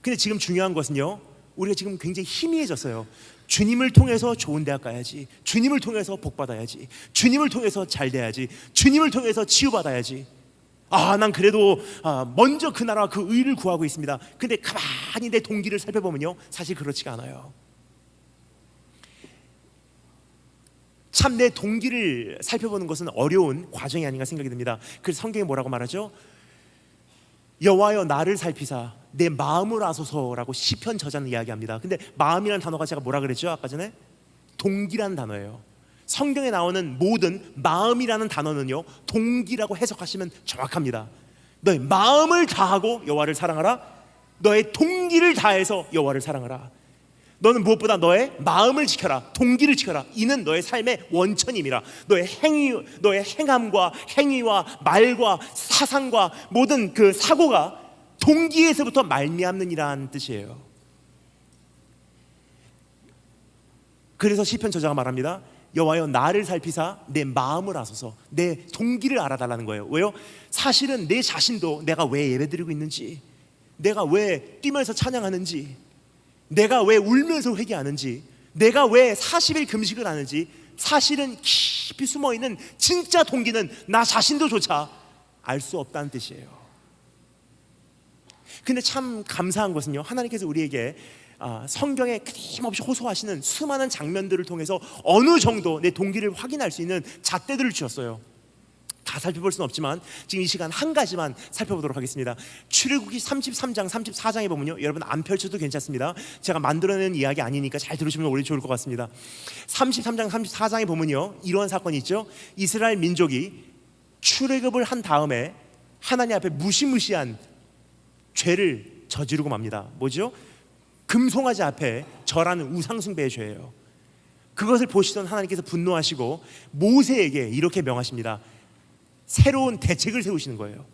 근데 지금 중요한 것은요, 우리가 지금 굉장히 희미해졌어요. 주님을 통해서 좋은 대학 가야지, 주님을 통해서 복 받아야지, 주님을 통해서 잘 돼야지, 주님을 통해서 치유받아야지. 난 그래도 먼저 그 나라와 그 의를 구하고 있습니다. 근데 가만히 내 동기를 살펴보면요, 사실 그렇지가 않아요. 참 내 동기를 살펴보는 것은 어려운 과정이 아닌가 생각이 듭니다. 그래서 성경에 뭐라고 말하죠? 여호와여 나를 살피사 내 마음을 아소서라고 시편 저자는 이야기합니다. 근데 마음이라는 단어가 제가 뭐라 그랬죠? 아까 전에 동기라는 단어예요. 성경에 나오는 모든 마음이라는 단어는요, 동기라고 해석하시면 정확합니다. 너의 마음을 다하고 여호와를 사랑하라. 너의 동기를 다해서 여호와를 사랑하라. 너는 무엇보다 너의 마음을 지켜라. 동기를 지켜라. 이는 너의 삶의 원천임이라. 너의 행함과 행위와 말과 사상과 모든 그 사고가 동기에서부터 말미암느니라는 뜻이에요. 그래서 시편 저자가 말합니다. 여호와여 나를 살피사 내 마음을 아소서. 내 동기를 알아달라는 거예요. 왜요? 사실은 내 자신도 내가 왜 예배드리고 있는지, 내가 왜 뛰면서 찬양하는지, 내가 왜 울면서 회개하는지, 내가 왜 40일 금식을 하는지, 사실은 깊이 숨어있는 진짜 동기는 나 자신도 조차 알 수 없다는 뜻이에요. 근데 참 감사한 것은요, 하나님께서 우리에게 성경에 끊임없이 호소하시는 수많은 장면들을 통해서 어느 정도 내 동기를 확인할 수 있는 잣대들을 주셨어요. 다 살펴볼 수는 없지만 지금 이 시간 한 가지만 살펴보도록 하겠습니다. 출애굽기 33장 34장에 보면요, 여러분 안 펼쳐도 괜찮습니다. 제가 만들어낸 이야기 아니니까 잘 들으시면 오히려 좋을 것 같습니다. 33장 34장에 보면요, 이러한 사건이 있죠. 이스라엘 민족이 출애굽을 한 다음에 하나님 앞에 무시무시한 죄를 저지르고 맙니다. 뭐죠? 금송아지 앞에 절하는 우상숭배의 죄예요. 그것을 보시던 하나님께서 분노하시고 모세에게 이렇게 명하십니다. 새로운 대책을 세우시는 거예요.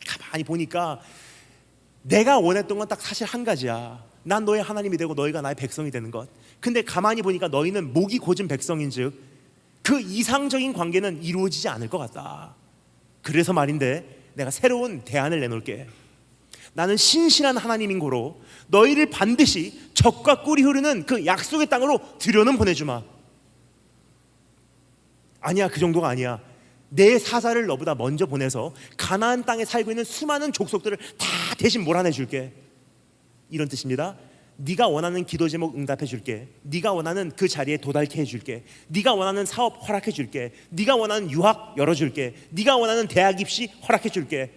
가만히 보니까 내가 원했던 건 딱 사실 한 가지야. 난 너의 하나님이 되고 너희가 나의 백성이 되는 것. 근데 가만히 보니까 너희는 목이 고진 백성인즉 그 이상적인 관계는 이루어지지 않을 것 같다. 그래서 말인데 내가 새로운 대안을 내놓을게. 나는 신실한 하나님인 고로 너희를 반드시 젖과 꿀이 흐르는 그 약속의 땅으로 들여는 보내주마. 아니야, 그 정도가 아니야. 내 사자를 너보다 먼저 보내서 가나안 땅에 살고 있는 수많은 족속들을 다 대신 몰아내 줄게. 이런 뜻입니다. 네가 원하는 기도 제목 응답해 줄게. 네가 원하는 그 자리에 도달케 해줄게. 네가 원하는 사업 허락해 줄게. 네가 원하는 유학 열어줄게. 네가 원하는 대학 입시 허락해 줄게.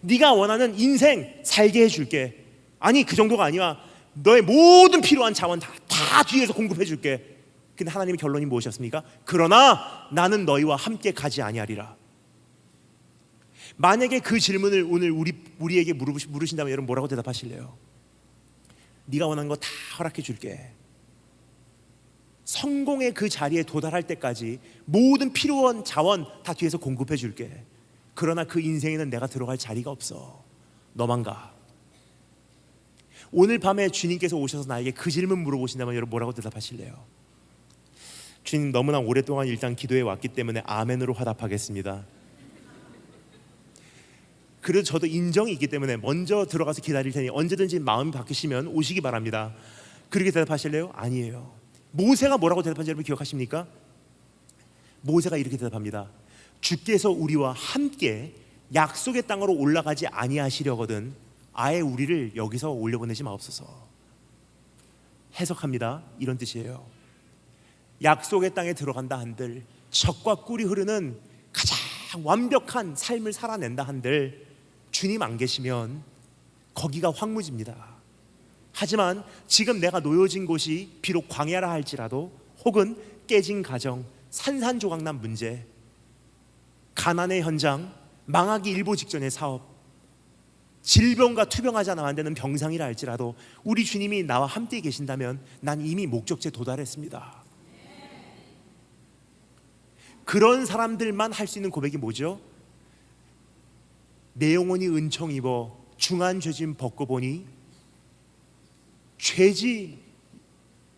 네가 원하는 인생 살게 해줄게. 아니, 그 정도가 아니야. 너의 모든 필요한 자원 다 뒤에서 공급해 줄게. 근데 하나님의 결론이 무엇이었습니까? 그러나 나는 너희와 함께 가지 아니하리라. 만약에 그 질문을 오늘 우리에게 물으신다면 여러분 뭐라고 대답하실래요? 네가 원하는 거 다 허락해 줄게. 성공의 그 자리에 도달할 때까지 모든 필요한 자원 다 뒤에서 공급해 줄게. 그러나 그 인생에는 내가 들어갈 자리가 없어. 너만 가. 오늘 밤에 주님께서 오셔서 나에게 그 질문 물어보신다면 여러분 뭐라고 대답하실래요? 주님, 너무나 오랫동안 일단 기도해 왔기 때문에 아멘으로 화답하겠습니다. 그래도 저도 인정이 있기 때문에 먼저 들어가서 기다릴 테니 언제든지 마음이 바뀌시면 오시기 바랍니다. 그렇게 대답하실래요? 아니에요. 모세가 뭐라고 대답한지 여러분 기억하십니까? 모세가 이렇게 대답합니다. 주께서 우리와 함께 약속의 땅으로 올라가지 아니하시려거든 아예 우리를 여기서 올려보내지 마옵소서. 해석합니다. 이런 뜻이에요. 약속의 땅에 들어간다 한들, 젖과 꿀이 흐르는 가장 완벽한 삶을 살아낸다 한들 주님 안 계시면 거기가 황무지입니다. 하지만 지금 내가 놓여진 곳이 비록 광야라 할지라도, 혹은 깨진 가정, 산산조각난 문제, 가난의 현장, 망하기 일보 직전의 사업, 질병과 투병하지 않으면 안 되는 병상이라 할지라도 우리 주님이 나와 함께 계신다면 난 이미 목적지에 도달했습니다. 그런 사람들만 할 수 있는 고백이 뭐죠? 내 영혼이 은총 입어 중한 죄짐 벗고 보니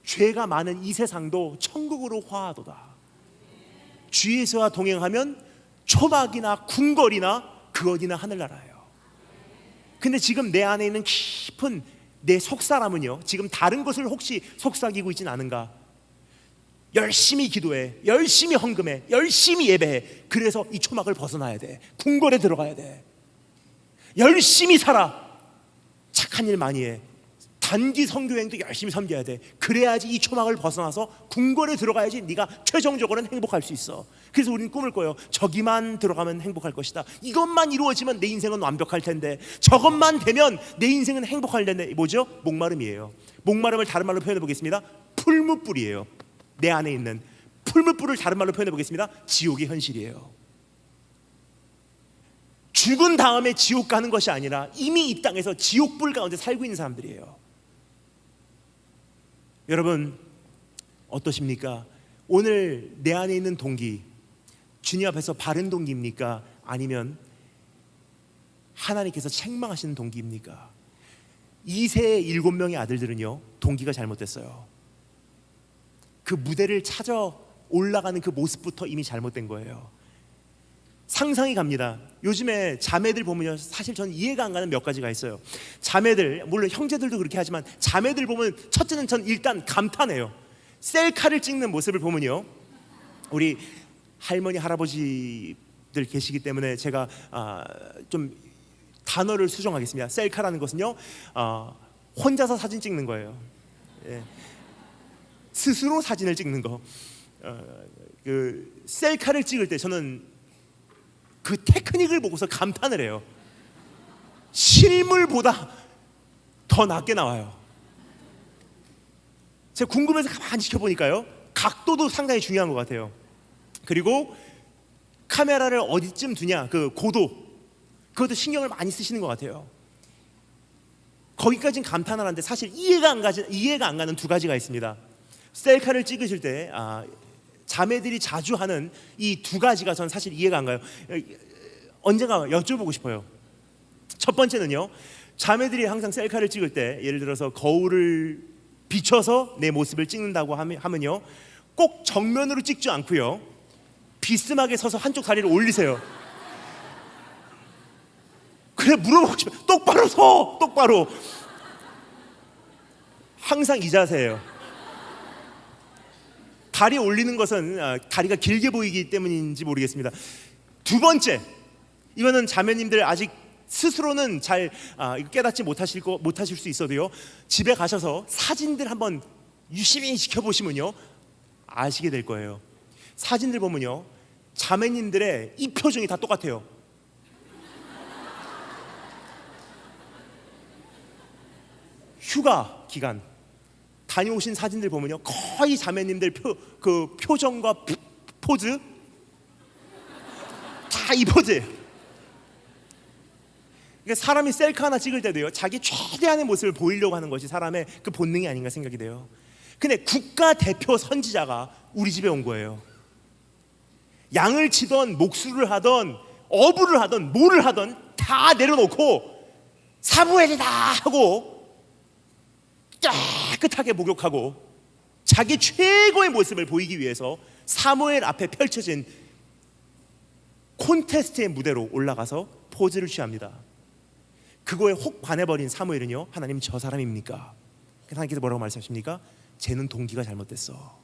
죄가 많은 이 세상도 천국으로 화하도다. 주 예수와 동행하면 초막이나 궁궐이나 그 어디나 하늘나라예요. 근데 지금 내 안에 있는 깊은 내 속사람은요, 지금 다른 것을 혹시 속삭이고 있진 않은가? 열심히 기도해, 열심히 헌금해, 열심히 예배해. 그래서 이 초막을 벗어나야 돼. 궁궐에 들어가야 돼. 열심히 살아. 착한 일 많이 해. 단기 선교행도 열심히 섬겨야 돼. 그래야지 이 초막을 벗어나서 궁궐에 들어가야지 네가 최종적으로는 행복할 수 있어. 그래서 우리는 꿈을 꿔요. 저기만 들어가면 행복할 것이다. 이것만 이루어지면 내 인생은 완벽할 텐데, 저것만 되면 내 인생은 행복할 텐데. 뭐죠? 목마름이에요. 목마름을 다른 말로 표현해 보겠습니다. 풀무불이에요. 내 안에 있는 풀무불을 다른 말로 표현해 보겠습니다. 지옥의 현실이에요. 죽은 다음에 지옥 가는 것이 아니라 이미 이 땅에서 지옥불 가운데 살고 있는 사람들이에요. 여러분 어떠십니까? 오늘 내 안에 있는 동기, 주님 앞에서 바른 동기입니까? 아니면 하나님께서 책망하시는 동기입니까? 이세의 7명의 아들들은요, 동기가 잘못됐어요. 그 무대를 찾아 올라가는 그 모습부터 이미 잘못된 거예요. 상상이 갑니다. 요즘에 자매들 보면요, 사실 저는 이해가 안 가는 몇 가지가 있어요. 자매들, 물론 형제들도 그렇게 하지만 자매들 보면 첫째는 전 일단 감탄해요. 셀카를 찍는 모습을 보면요, 우리 할머니 할아버지들 계시기 때문에 제가 좀 단어를 수정하겠습니다. 셀카라는 것은요, 혼자서 사진 찍는 거예요. 예. 스스로 사진을 찍는 거. 그 셀카를 찍을 때 저는 그 테크닉을 보고서 감탄을 해요. 실물보다 더 낫게 나와요. 제가 궁금해서 가만히 지켜보니까요, 각도도 상당히 중요한 것 같아요. 그리고 카메라를 어디쯤 두냐, 그 고도, 그것도 신경을 많이 쓰시는 것 같아요. 거기까지는 감탄을 하는데 사실 이해가 안 가는 두 가지가 있습니다. 셀카를 찍으실 때 자매들이 자주 하는 이 두 가지가 전 사실 이해가 안 가요. 언젠가 여쭤보고 싶어요. 첫 번째는요, 자매들이 항상 셀카를 찍을 때 예를 들어서 거울을 비춰서 내 모습을 찍는다고 하면요, 꼭 정면으로 찍지 않고요, 비스하게 서서 한쪽 다리를 올리세요. 그래, 물어보고 싶어요. 똑바로 서! 똑바로! 항상 이 자세예요. 다리 올리는 것은 다리가 길게 보이기 때문인지 모르겠습니다. 두 번째, 이거는 자매님들 아직 스스로는 잘 깨닫지 못하실 수 있어도요, 집에 가셔서 사진들 한번 유심히 지켜보시면요, 아시게 될 거예요. 사진들 보면요, 자매님들의 이 표정이 다 똑같아요. 휴가 기간 다녀오신 사진들 보면요, 거의 자매님들 그 표정과 포즈 다 이 포즈예요. 그러니까 사람이 셀카 하나 찍을 때도요, 자기 최대한의 모습을 보이려고 하는 것이 사람의 그 본능이 아닌가 생각이 돼요. 근데 국가대표 선지자가 우리 집에 온 거예요. 양을 치던 목수를 하던 어부를 하던 뭐를 하던 다 내려놓고 사무엘이다 하고 깨끗하게 목욕하고 자기 최고의 모습을 보이기 위해서 사무엘 앞에 펼쳐진 콘테스트의 무대로 올라가서 포즈를 취합니다. 그거에 혹 반해버린 사무엘은요, 하나님 저 사람입니까? 하나님께서 뭐라고 말씀하십니까? 쟤는 동기가 잘못됐어.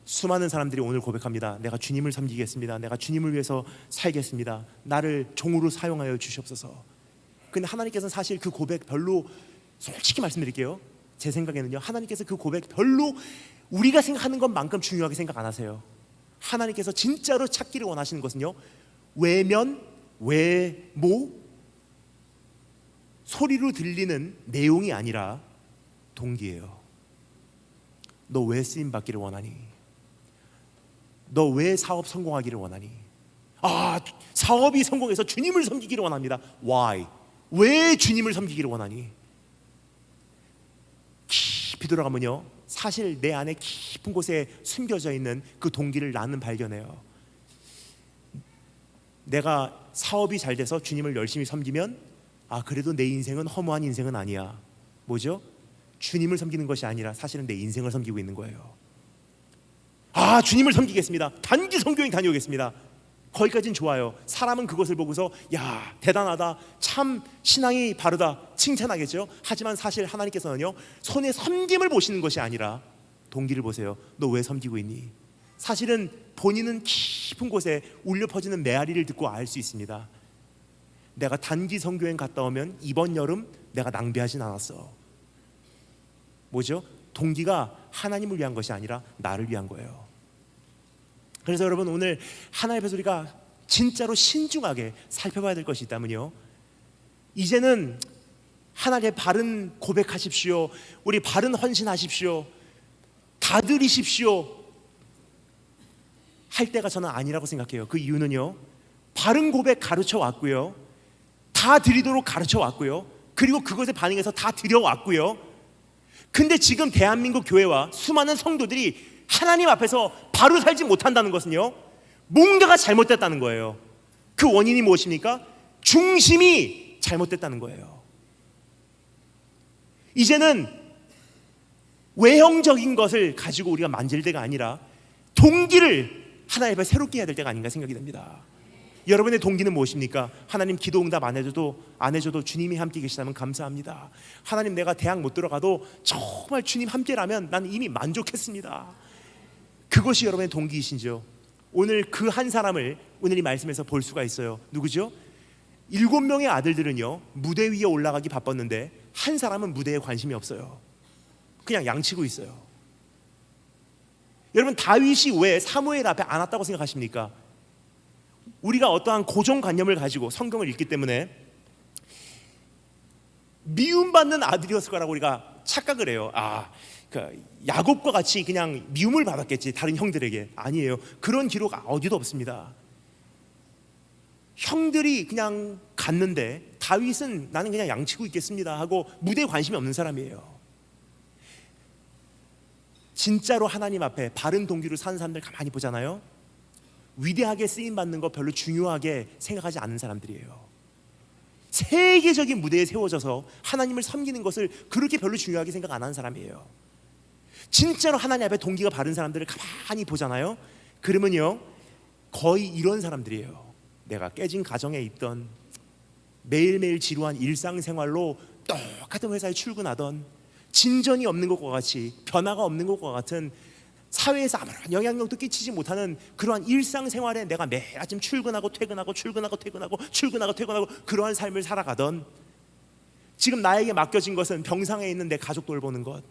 수많은 사람들이 오늘 고백합니다. 내가 주님을 섬기겠습니다. 내가 주님을 위해서 살겠습니다. 나를 종으로 사용하여 주시옵소서. 근데 하나님께서는 사실 그 고백 별로, 솔직히 말씀드릴게요, 제 생각에는요, 하나님께서 그 고백 별로 우리가 생각하는 것만큼 중요하게 생각 안 하세요. 하나님께서 진짜로 찾기를 원하시는 것은요, 외면, 외모, 소리로 들리는 내용이 아니라 동기예요. 너 왜 쓰임 받기를 원하니? 너 왜 사업 성공하기를 원하니? 사업이 성공해서 주님을 섬기기를 원합니다. Why? 왜 주님을 섬기기를 원하니? 깊이 들어가면요, 사실 내 안에 깊은 곳에 숨겨져 있는 그 동기를 나는 발견해요. 내가 사업이 잘 돼서 주님을 열심히 섬기면 그래도 내 인생은 허무한 인생은 아니야. 뭐죠? 주님을 섬기는 것이 아니라 사실은 내 인생을 섬기고 있는 거예요. 주님을 섬기겠습니다. 단기 선교행 다녀오겠습니다. 거기까지는 좋아요. 사람은 그것을 보고서 야, 대단하다, 참 신앙이 바르다 칭찬하겠죠. 하지만 사실 하나님께서는요, 손에 섬김을 보시는 것이 아니라 동기를 보세요. 너 왜 섬기고 있니? 사실은 본인은 깊은 곳에 울려 퍼지는 메아리를 듣고 알 수 있습니다. 내가 단기 선교행 갔다 오면 이번 여름 내가 낭비하진 않았어. 뭐죠? 동기가 하나님을 위한 것이 아니라 나를 위한 거예요. 그래서 여러분, 오늘 하나님 앞에서 우리가 진짜로 신중하게 살펴봐야 될 것이 있다면요, 이제는 하나님의 바른 고백하십시오, 우리 바른 헌신하십시오, 다 드리십시오 할 때가 저는 아니라고 생각해요. 그 이유는요, 바른 고백 가르쳐 왔고요, 다 드리도록 가르쳐 왔고요, 그리고 그것에 반응해서 다 드려왔고요. 근데 지금 대한민국 교회와 수많은 성도들이 하나님 앞에서 바로 살지 못한다는 것은요, 뭔가가 잘못됐다는 거예요. 그 원인이 무엇입니까? 중심이 잘못됐다는 거예요. 이제는 외형적인 것을 가지고 우리가 만질 때가 아니라 동기를 하나님 앞에 새롭게 해야 될 때가 아닌가 생각이 됩니다. 여러분의 동기는 무엇입니까? 하나님 기도 응답 안 해줘도 주님이 함께 계시다면 감사합니다. 하나님 내가 대학 못 들어가도 정말 주님 함께라면 나는 이미 만족했습니다. 그것이 여러분의 동기이신지요? 오늘 그 한 사람을 오늘 이 말씀에서 볼 수가 있어요. 누구죠? 7명의 아들들은요, 무대 위에 올라가기 바빴는데 한 사람은 무대에 관심이 없어요. 그냥 양치고 있어요. 여러분, 다윗이 왜 사무엘 앞에 안 왔다고 생각하십니까? 우리가 어떠한 고정관념을 가지고 성경을 읽기 때문에 미움받는 아들이었을 거라고 우리가 착각을 해요. 야곱과 같이 그냥 미움을 받았겠지, 다른 형들에게. 아니에요. 그런 기록 어디도 없습니다. 형들이 그냥 갔는데 다윗은 나는 그냥 양치고 있겠습니다 하고 무대에 관심이 없는 사람이에요. 진짜로 하나님 앞에 바른 동기로 사는 사람들 가만히 보잖아요, 위대하게 쓰임받는 거 별로 중요하게 생각하지 않는 사람들이에요. 세계적인 무대에 세워져서 하나님을 섬기는 것을 그렇게 별로 중요하게 생각 안 하는 사람이에요. 진짜로 하나님 앞에 동기가 바른 사람들을 가만히 보잖아요, 그러면요, 거의 이런 사람들이에요. 내가 깨진 가정에 있던, 매일매일 지루한 일상생활로 똑같은 회사에 출근하던, 진전이 없는 것과 같이, 변화가 없는 것과 같은, 사회에서 아무런 영향력도 끼치지 못하는 그러한 일상생활에 내가 매일 아침 출근하고 퇴근하고 그러한 삶을 살아가던, 지금 나에게 맡겨진 것은 병상에 있는 내 가족 돌보는 것,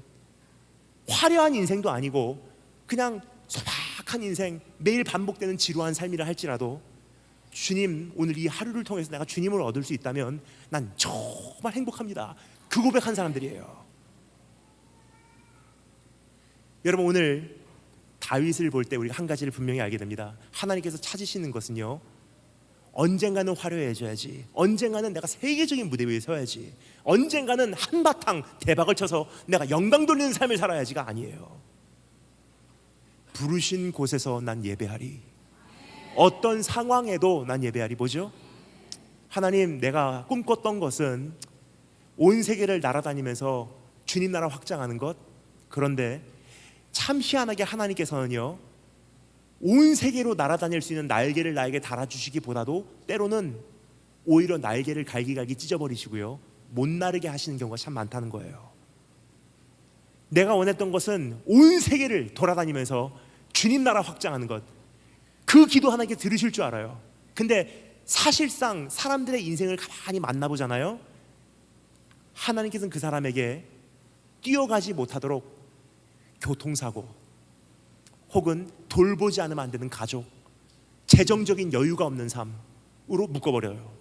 화려한 인생도 아니고 그냥 소박한 인생, 매일 반복되는 지루한 삶이라 할지라도 주님, 오늘 이 하루를 통해서 내가 주님을 얻을 수 있다면 난 정말 행복합니다. 그 고백한 사람들이에요. 여러분, 오늘 다윗을 볼 때 우리가 한 가지를 분명히 알게 됩니다. 하나님께서 찾으시는 것은요, 언젠가는 화려해져야지, 언젠가는 내가 세계적인 무대 위에 서야지, 언젠가는 한바탕 대박을 쳐서 내가 영광 돌리는 삶을 살아야지가 아니에요. 부르신 곳에서 난 예배하리, 어떤 상황에도 난 예배하리. 뭐죠? 하나님, 내가 꿈꿨던 것은 온 세계를 날아다니면서 주님 나라 확장하는 것. 그런데 참 희한하게 하나님께서는요, 온 세계로 날아다닐 수 있는 날개를 나에게 달아주시기보다도 때로는 오히려 날개를 갈기갈기 찢어버리시고요, 못 나르게 하시는 경우가 참 많다는 거예요. 내가 원했던 것은 온 세계를 돌아다니면서 주님 나라 확장하는 것, 그 기도 하나님께 들으실 줄 알아요. 근데 사실상 사람들의 인생을 가만히 만나보잖아요. 하나님께서는 그 사람에게 뛰어가지 못하도록 교통사고, 혹은 돌보지 않으면 안 되는 가족, 재정적인 여유가 없는 삶으로 묶어버려요.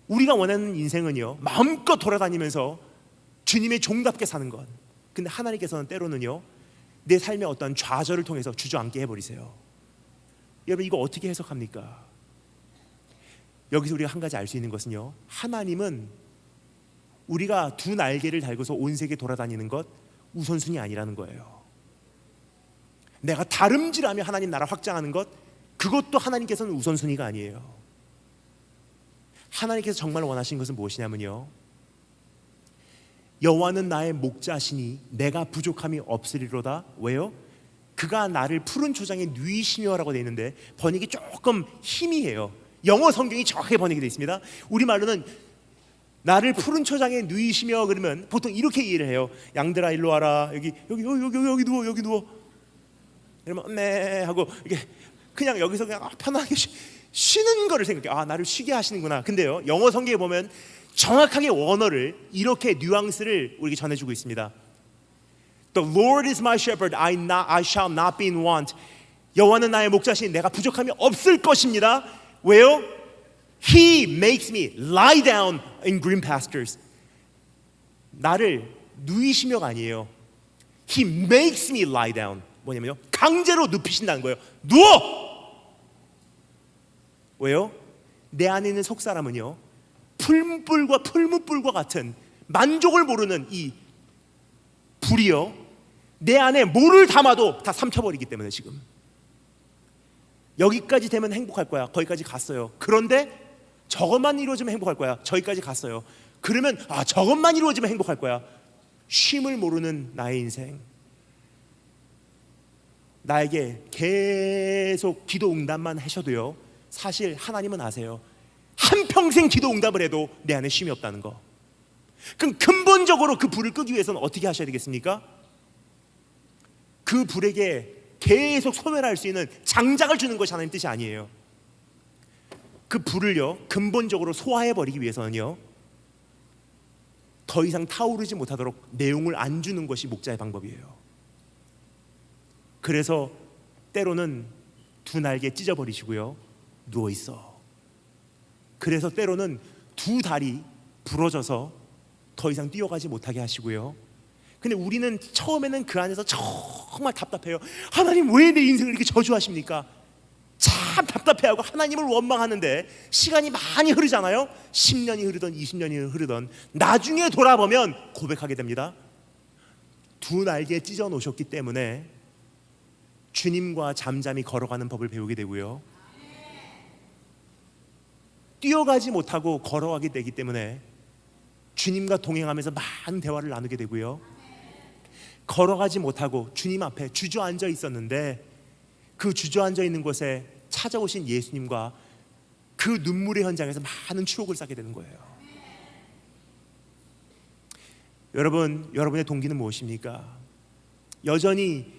우리가 원하는 인생은요, 마음껏 돌아다니면서 주님의 종답게 사는 것. 근데 하나님께서는 때로는요, 내 삶의 어떤 좌절을 통해서 주저앉게 해버리세요. 여러분, 이거 어떻게 해석합니까? 여기서 우리가 한 가지 알 수 있는 것은요, 하나님은 우리가 두 날개를 달고서 온 세계 돌아다니는 것 우선순위 아니라는 거예요. 내가 다름질하며 하나님 나라 확장하는 것, 그것도 하나님께서는 우선순위가 아니에요. 하나님께서 정말 원하시는 것은 무엇이냐면요, 여호와는 나의 목자시니 내가 부족함이 없으리로다. 왜요? 그가 나를 푸른 초장에 누이시며라고 되어 있는데 번역이 조금 희미해요. 영어 성경이 정확하게 번역이 되어 있습니다. 우리말로는 나를 푸른 초장에 누이시며 그러면 보통 이렇게 이해를 해요. 양들아 일로 와라. 여기 누워, 여기 누워. 이러면 네 하고 이게 그냥 여기서 그냥 편하게 쉬는 거를 생각해. 아, 나를 쉬게 하시는구나. 근데요, 영어 성경에 보면 정확하게 원어를 이렇게 뉘앙스를 우리에게 전해주고 있습니다. The Lord is my shepherd, I shall not be in want. 여호와는 나의 목자시니 내가 부족함이 없을 것입니다. 왜요? He makes me lie down in green pastures. 나를 누이시며가 아니에요. He makes me lie down. 뭐냐면요, 강제로 눕히신다는 거예요. 누워! 왜요? 내 안에 있는 속사람은요, 풀물불과 풀무불과 같은 만족을 모르는 이 불이요, 내 안에 뭐를 담아도 다 삼켜버리기 때문에 지금 여기까지 되면 행복할 거야. 거기까지 갔어요. 그런데 저것만 이루어지면 행복할 거야. 저기까지 갔어요. 그러면 저것만 이루어지면 행복할 거야. 쉼을 모르는 나의 인생. 나에게 계속 기도 응답만 하셔도요, 사실 하나님은 아세요. 한평생 기도 응답을 해도 내 안에 쉼이 없다는 거. 그럼 근본적으로 그 불을 끄기 위해서는 어떻게 하셔야 되겠습니까? 그 불에게 계속 소멸할 수 있는 장작을 주는 것이 하나님 뜻이 아니에요. 그 불을요, 근본적으로 소화해버리기 위해서는요, 더 이상 타오르지 못하도록 내용을 안 주는 것이 목자의 방법이에요. 그래서 때로는 두 날개 찢어버리시고요, 누워있어. 그래서 때로는 두 다리 부러져서 더 이상 뛰어가지 못하게 하시고요. 근데 우리는 처음에는 그 안에서 정말 답답해요. 하나님, 왜 내 인생을 이렇게 저주하십니까? 참 답답해하고 하나님을 원망하는데 시간이 많이 흐르잖아요. 10년이 흐르던 20년이 흐르던 나중에 돌아보면 고백하게 됩니다. 두 날개 찢어 놓으셨기 때문에 주님과 잠잠히 걸어가는 법을 배우게 되고요, 뛰어가지 못하고 걸어가게 되기 때문에 주님과 동행하면서 많은 대화를 나누게 되고요, 걸어가지 못하고 주님 앞에 주저앉아 있었는데 그 주저앉아 있는 곳에 찾아오신 예수님과 그 눈물의 현장에서 많은 추억을 쌓게 되는 거예요. 여러분, 여러분의 동기는 무엇입니까? 여전히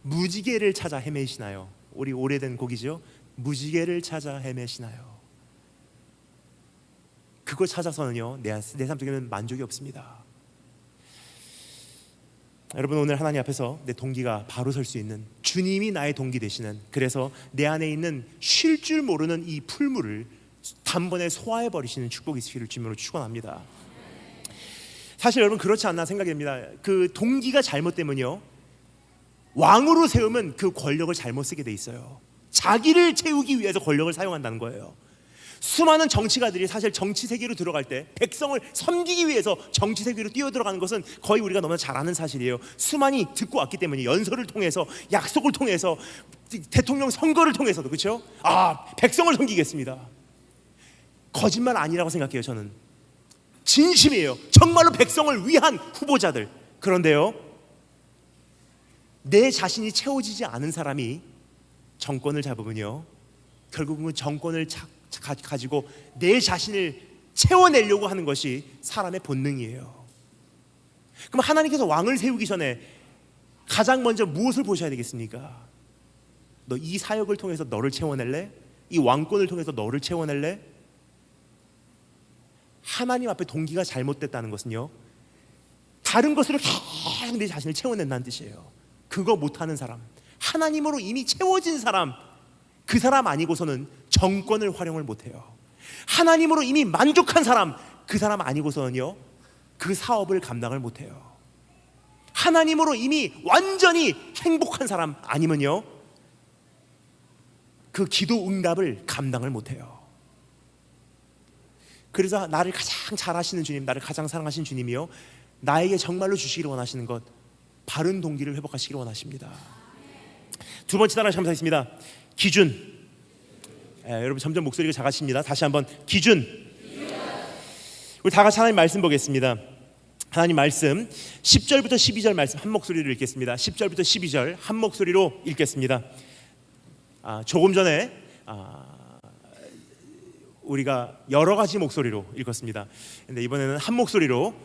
무지개를 찾아 헤매시나요? 우리 오래된 곡이죠. 무지개를 찾아 헤매시나요? 그걸 찾아서는요, 내 삶 속에는 만족이 없습니다. 여러분, 오늘 하나님 앞에서 내 동기가 바로 설 수 있는, 주님이 나의 동기 되시는, 그래서 내 안에 있는 쉴 줄 모르는 이 풀물을 단번에 소화해 버리시는 축복이 있으시기를 주님으로 축원합니다. 사실 여러분, 그렇지 않나 생각이 됩니다. 그 동기가 잘못되면요, 왕으로 세우면 그 권력을 잘못 쓰게 돼 있어요. 자기를 채우기 위해서 권력을 사용한다는 거예요. 수많은 정치가들이 사실 정치 세계로 들어갈 때 백성을 섬기기 위해서 정치 세계로 뛰어들어가는 것은 거의 우리가 너무나 잘 아는 사실이에요. 수많이 듣고 왔기 때문에, 연설을 통해서, 약속을 통해서, 대통령 선거를 통해서도, 그렇죠? 백성을 섬기겠습니다. 거짓말 아니라고 생각해요. 저는 진심이에요. 정말로 백성을 위한 후보자들. 그런데요, 내 자신이 채워지지 않은 사람이 정권을 잡으면요, 결국은 정권을 가지고 내 자신을 채워내려고 하는 것이 사람의 본능이에요. 그럼 하나님께서 왕을 세우기 전에 가장 먼저 무엇을 보셔야 되겠습니까? 너 이 사역을 통해서 너를 채워낼래? 이 왕권을 통해서 너를 채워낼래? 하나님 앞에 동기가 잘못됐다는 것은요, 다른 것으로 계속 내 자신을 채워낸다는 뜻이에요. 그거 못하는 사람, 하나님으로 이미 채워진 사람, 그 사람 아니고서는 정권을 활용을 못해요. 하나님으로 이미 만족한 사람, 그 사람 아니고서는요, 그 사업을 감당을 못해요. 하나님으로 이미 완전히 행복한 사람 아니면요, 그 기도 응답을 감당을 못해요. 그래서 나를 가장 잘 아시는 주님, 나를 가장 사랑하신 주님이요, 나에게 정말로 주시기를 원하시는 것, 바른 동기를 회복하시기를 원하십니다. 두 번째 단어 감사했습니다. 기준. 여러분 점점 목소리가 작아집니다. 다시 한번 기준. 우리 다 같이 하나님 말씀 보겠습니다. 하나님 말씀 10절부터 12절 말씀 한 목소리로 읽겠습니다. 10절부터 12절 한 목소리로 읽겠습니다. 조금 전에 우리가 여러 가지 목소리로 읽었습니다. 근데 이번에는 한 목소리로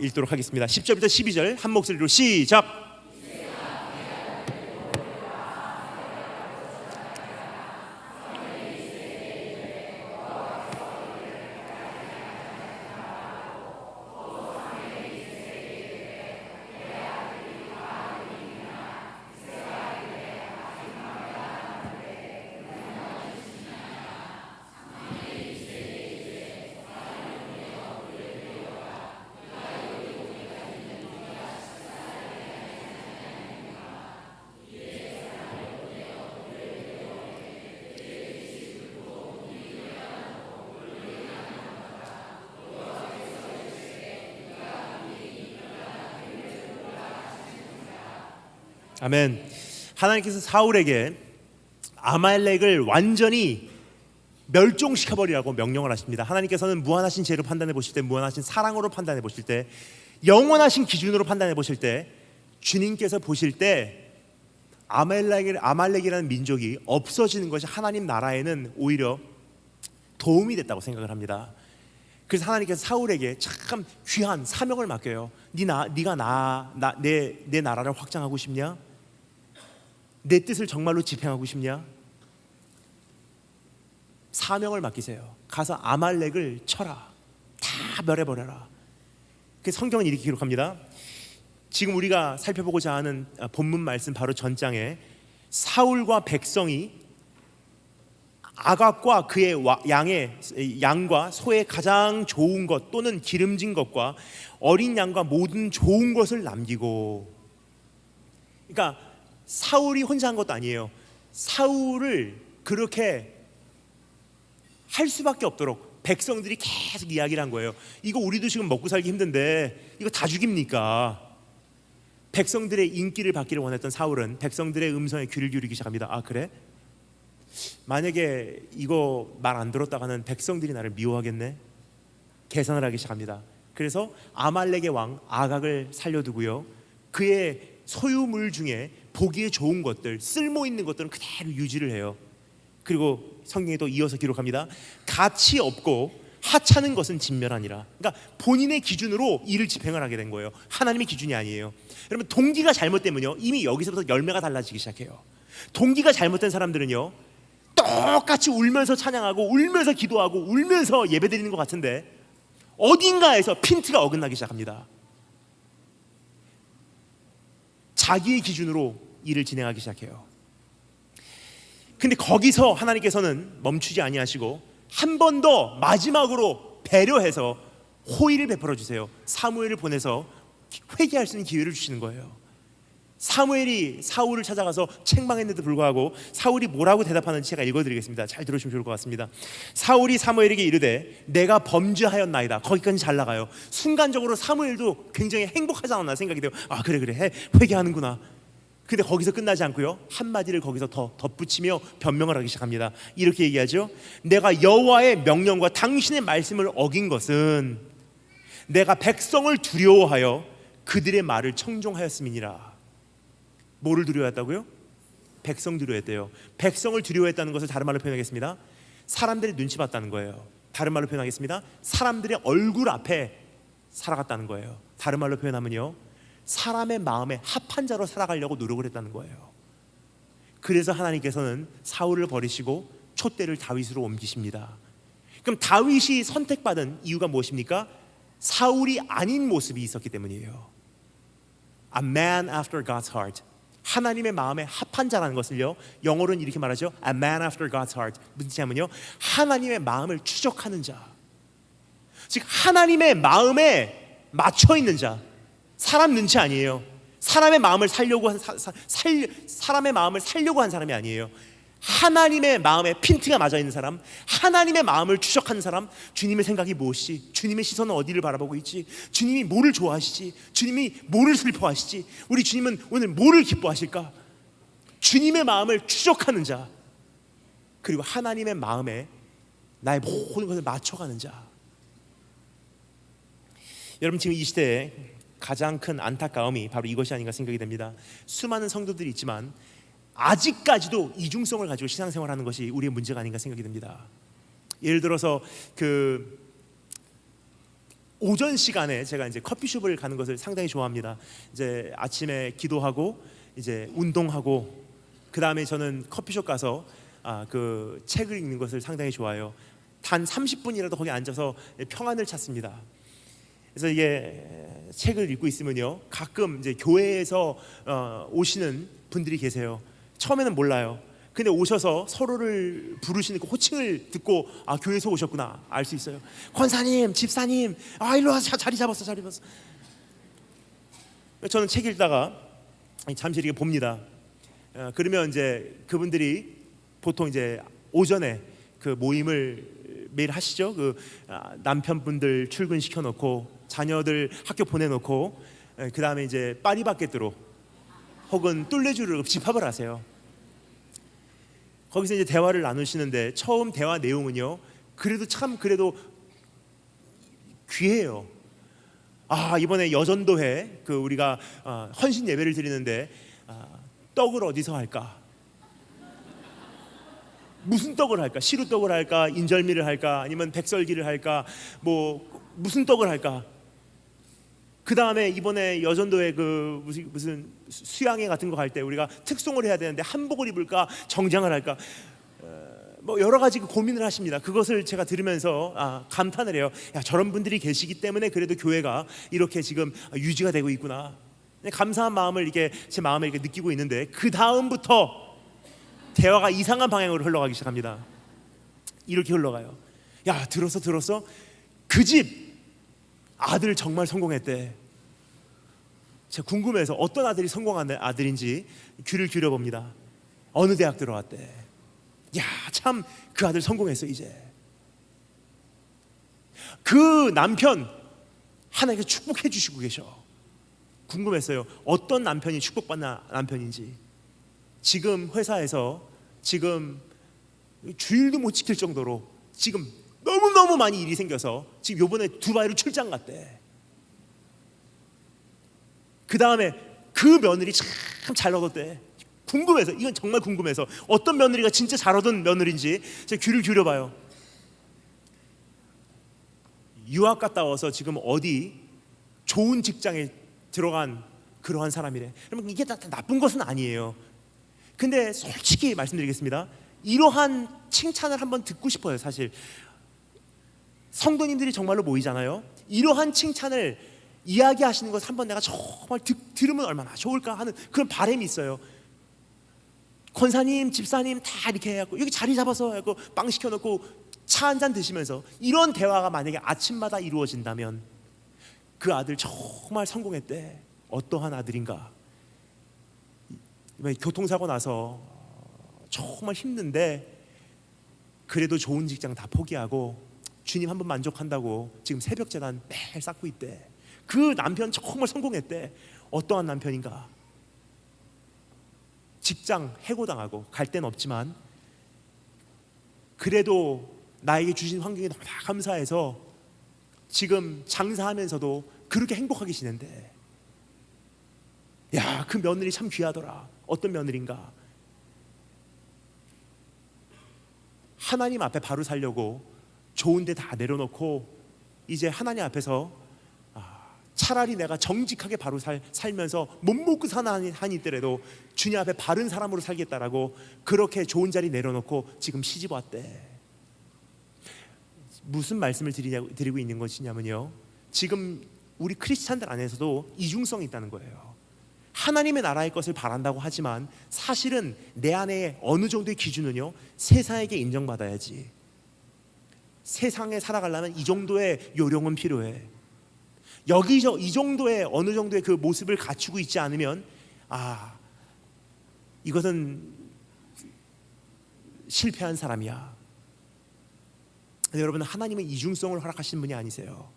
읽도록 하겠습니다. 10절부터 12절 한 목소리로 시작. 아멘. 하나님께서 사울에게 아말렉을 완전히 멸종시켜버리라고 명령을 하십니다. 하나님께서는 무한하신 죄로 판단해 보실 때, 무한하신 사랑으로 판단해 보실 때, 영원하신 기준으로 판단해 보실 때, 주님께서 보실 때 아말렉이라는 민족이 없어지는 것이 하나님 나라에는 오히려 도움이 됐다고 생각을 합니다. 그래서 하나님께서 사울에게 참 귀한 사명을 맡겨요. 네가 내 나라를 확장하고 싶냐? 내 뜻을 정말로 집행하고 싶냐? 사명을 맡기세요. 가서 아말렉을 쳐라. 다 멸해버려라. 그래서 성경은 이렇게 기록합니다. 지금 우리가 살펴보고자 하는 본문 말씀 바로 전장에 사울과 백성이 아각과 그의 양과 소의 가장 좋은 것 또는 기름진 것과 어린 양과 모든 좋은 것을 남기고, 그러니까 사울이 혼자 한 것도 아니에요. 사울을 그렇게 할 수밖에 없도록 백성들이 계속 이야기를 한 거예요. 이거 우리도 지금 먹고 살기 힘든데 이거 다 죽입니까? 백성들의 인기를 받기를 원했던 사울은 백성들의 음성에 귀를 기울이기 시작합니다. 아 그래? 만약에 이거 말 안 들었다가는 백성들이 나를 미워하겠네? 계산을 하기 시작합니다. 그래서 아말렉의 왕 아각을 살려두고요, 그의 소유물 중에 보기에 좋은 것들, 쓸모 있는 것들은 그대로 유지를 해요. 그리고 성경에 또 이어서 기록합니다. 가치 없고 하찮은 것은 진멸하니라. 그러니까 본인의 기준으로 일을 집행을 하게 된 거예요. 하나님의 기준이 아니에요. 여러분 동기가 잘못되면요, 이미 여기서부터 열매가 달라지기 시작해요. 동기가 잘못된 사람들은요, 똑같이 울면서 찬양하고 울면서 기도하고 울면서 예배드리는 것 같은데 어딘가에서 핀트가 어긋나기 시작합니다. 자기의 기준으로 일을 진행하기 시작해요. 근데 거기서 하나님께서는 멈추지 아니하시고 한 번 더 마지막으로 배려해서 호의를 베풀어 주세요. 사무엘을 보내서 회개할 수 있는 기회를 주시는 거예요. 사무엘이 사울을 찾아가서 책망했는데도 불구하고 사울이 뭐라고 대답하는지 제가 읽어드리겠습니다. 잘 들으시면 좋을 것 같습니다. 사울이 사무엘에게 이르되 내가 범죄하였나이다. 거기까지 잘 나가요. 순간적으로 사무엘도 굉장히 행복하지 않았나 생각이 돼요. 아 그래 회개하는구나. 근데 거기서 끝나지 않고요, 한마디를 거기서 더 덧붙이며 변명을 하기 시작합니다. 이렇게 얘기하죠. 내가 여호와의 명령과 당신의 말씀을 어긴 것은 내가 백성을 두려워하여 그들의 말을 청종하였음이니라. 뭐를 두려워했다고요? 백성 두려워했대요. 백성을 두려워했다는 것을 다른 말로 표현하겠습니다. 사람들이 눈치 봤다는 거예요. 다른 말로 표현하겠습니다. 사람들의 얼굴 앞에 살아갔다는 거예요. 다른 말로 표현하면요, 사람의 마음에 합한 자로 살아가려고 노력을 했다는 거예요. 그래서 하나님께서는 사울을 버리시고 촛대를 다윗으로 옮기십니다. 그럼 다윗이 선택받은 이유가 무엇입니까? 사울이 아닌 모습이 있었기 때문이에요. A man after God's heart. 하나님의 마음에 합한 자라는 것을요, 영어로는 이렇게 말하죠. A man after God's heart. 무슨 뜻이냐면요, 하나님의 마음을 추적하는 자, 즉 하나님의 마음에 맞춰 있는 자. 사람 눈치 아니에요. 사람의 마음을 살려고 사람의 마음을 살려고 한 사람이 아니에요. 하나님의 마음에 핀트가 맞아 있는 사람, 하나님의 마음을 추적하는 사람. 주님의 생각이 무엇이지? 주님의 시선은 어디를 바라보고 있지? 주님이 뭐를 좋아하시지? 주님이 뭐를 슬퍼하시지? 우리 주님은 오늘 뭐를 기뻐하실까? 주님의 마음을 추적하는 자, 그리고 하나님의 마음에 나의 모든 것을 맞춰가는 자. 여러분, 지금 이 시대에 가장 큰 안타까움이 바로 이것이 아닌가 생각이 됩니다. 수많은 성도들이 있지만 아직까지도 이중성을 가지고 신앙생활하는 것이 우리의 문제가 아닌가 생각이 듭니다. 예를 들어서 그 오전 시간에 제가 이제 커피숍을 가는 것을 상당히 좋아합니다. 이제 아침에 기도하고 이제 운동하고, 그 다음에 저는 커피숍 가서 그 책을 읽는 것을 상당히 좋아해요. 단 30분이라도 거기 앉아서 평안을 찾습니다. 그래서 이게 책을 읽고 있으면요, 가끔 이제 교회에서 오시는 분들이 계세요. 처음에는 몰라요. 근데 오셔서 서로를 부르시는 그 호칭을 듣고 교회에서 오셨구나 알 수 있어요. 권사님, 집사님, 일로 와서 자리 잡았어. 저는 책 읽다가 잠시 이렇게 봅니다. 그러면 이제 그분들이 보통 이제 오전에 그 모임을 매일 하시죠. 그 남편분들 출근시켜 놓고 자녀들 학교 보내놓고, 그 다음에 이제 파리바게뜨로 혹은 뚫레주로 집합을 하세요. 거기서 이제 대화를 나누시는데 처음 대화 내용은요, 그래도 귀해요. 이번에 여전도회 그 우리가 헌신 예배를 드리는데 떡을 어디서 할까? 무슨 떡을 할까? 시루떡을 할까? 인절미를 할까? 아니면 백설기를 할까? 무슨 떡을 할까? 그 다음에 이번에 여전도에 그 무슨 수양회 같은 거 갈 때 우리가 특송을 해야 되는데 한복을 입을까 정장을 할까, 여러 가지 고민을 하십니다. 그것을 제가 들으면서 감탄을 해요. 저런 분들이 계시기 때문에 그래도 교회가 이렇게 지금 유지가 되고 있구나. 감사한 마음을 이렇게 제 마음에 이렇게 느끼고 있는데, 그 다음부터 대화가 이상한 방향으로 흘러가기 시작합니다. 이렇게 흘러가요. 들었어? 그 집 아들 정말 성공했대. 제가 궁금해서 어떤 아들이 성공한 아들인지 귀를 기울여봅니다. 어느 대학 들어왔대. 참 그 아들 성공했어. 이제 그 남편 하나님께서 축복해 주시고 계셔. 궁금했어요. 어떤 남편이 축복받는 남편인지. 지금 회사에서 지금 주일도 못 지킬 정도로 지금 너무너무 많이 일이 생겨서 지금 요번에 두바이로 출장 갔대. 그 다음에 그 며느리 참 잘 얻었대. 궁금해서, 이건 정말 궁금해서 어떤 며느리가 진짜 잘 얻은 며느리인지 제가 귀를 기울여봐요. 유학 갔다 와서 지금 어디 좋은 직장에 들어간 그러한 사람이래. 그러면 이게 다 나쁜 것은 아니에요. 근데 솔직히 말씀드리겠습니다. 이러한 칭찬을 한번 듣고 싶어요. 사실 성도님들이 정말로 모이잖아요. 이러한 칭찬을 이야기하시는 것을 한번 내가 정말 들으면 얼마나 좋을까 하는 그런 바람이 있어요. 권사님, 집사님 다 이렇게 해갖고 여기 자리 잡아서 해갖고 빵 시켜놓고 차 한 잔 드시면서 이런 대화가 만약에 아침마다 이루어진다면, 그 아들 정말 성공했대. 어떠한 아들인가? 교통사고 나서 정말 힘든데 그래도 좋은 직장 다 포기하고 주님 한 번 만족한다고 지금 새벽 재단 매일 쌓고 있대. 그 남편 정말 성공했대. 어떠한 남편인가? 직장 해고당하고 갈 데는 없지만 그래도 나에게 주신 환경에 너무나 감사해서 지금 장사하면서도 그렇게 행복하게 지낸대. 야, 그 며느리 참 귀하더라. 어떤 며느리인가? 하나님 앞에 바로 살려고 좋은 데 다 내려놓고 이제 하나님 앞에서 차라리 내가 정직하게 바로 살면서 못 먹고 사는 한이 있더라도 주님 앞에 바른 사람으로 살겠다라고 그렇게 좋은 자리 내려놓고 지금 시집 왔대. 무슨 말씀을 드리고 있는 것이냐면요, 지금 우리 크리스찬들 안에서도 이중성이 있다는 거예요. 하나님의 나라의 것을 바란다고 하지만 사실은 내 안에 어느 정도의 기준은요, 세상에게 인정받아야지. 세상에 살아가려면 이 정도의 요령은 필요해. 여기서 이 정도의 어느 정도의 그 모습을 갖추고 있지 않으면 이것은 실패한 사람이야. 근데 여러분, 하나님은 이중성을 허락하시는 분이 아니세요.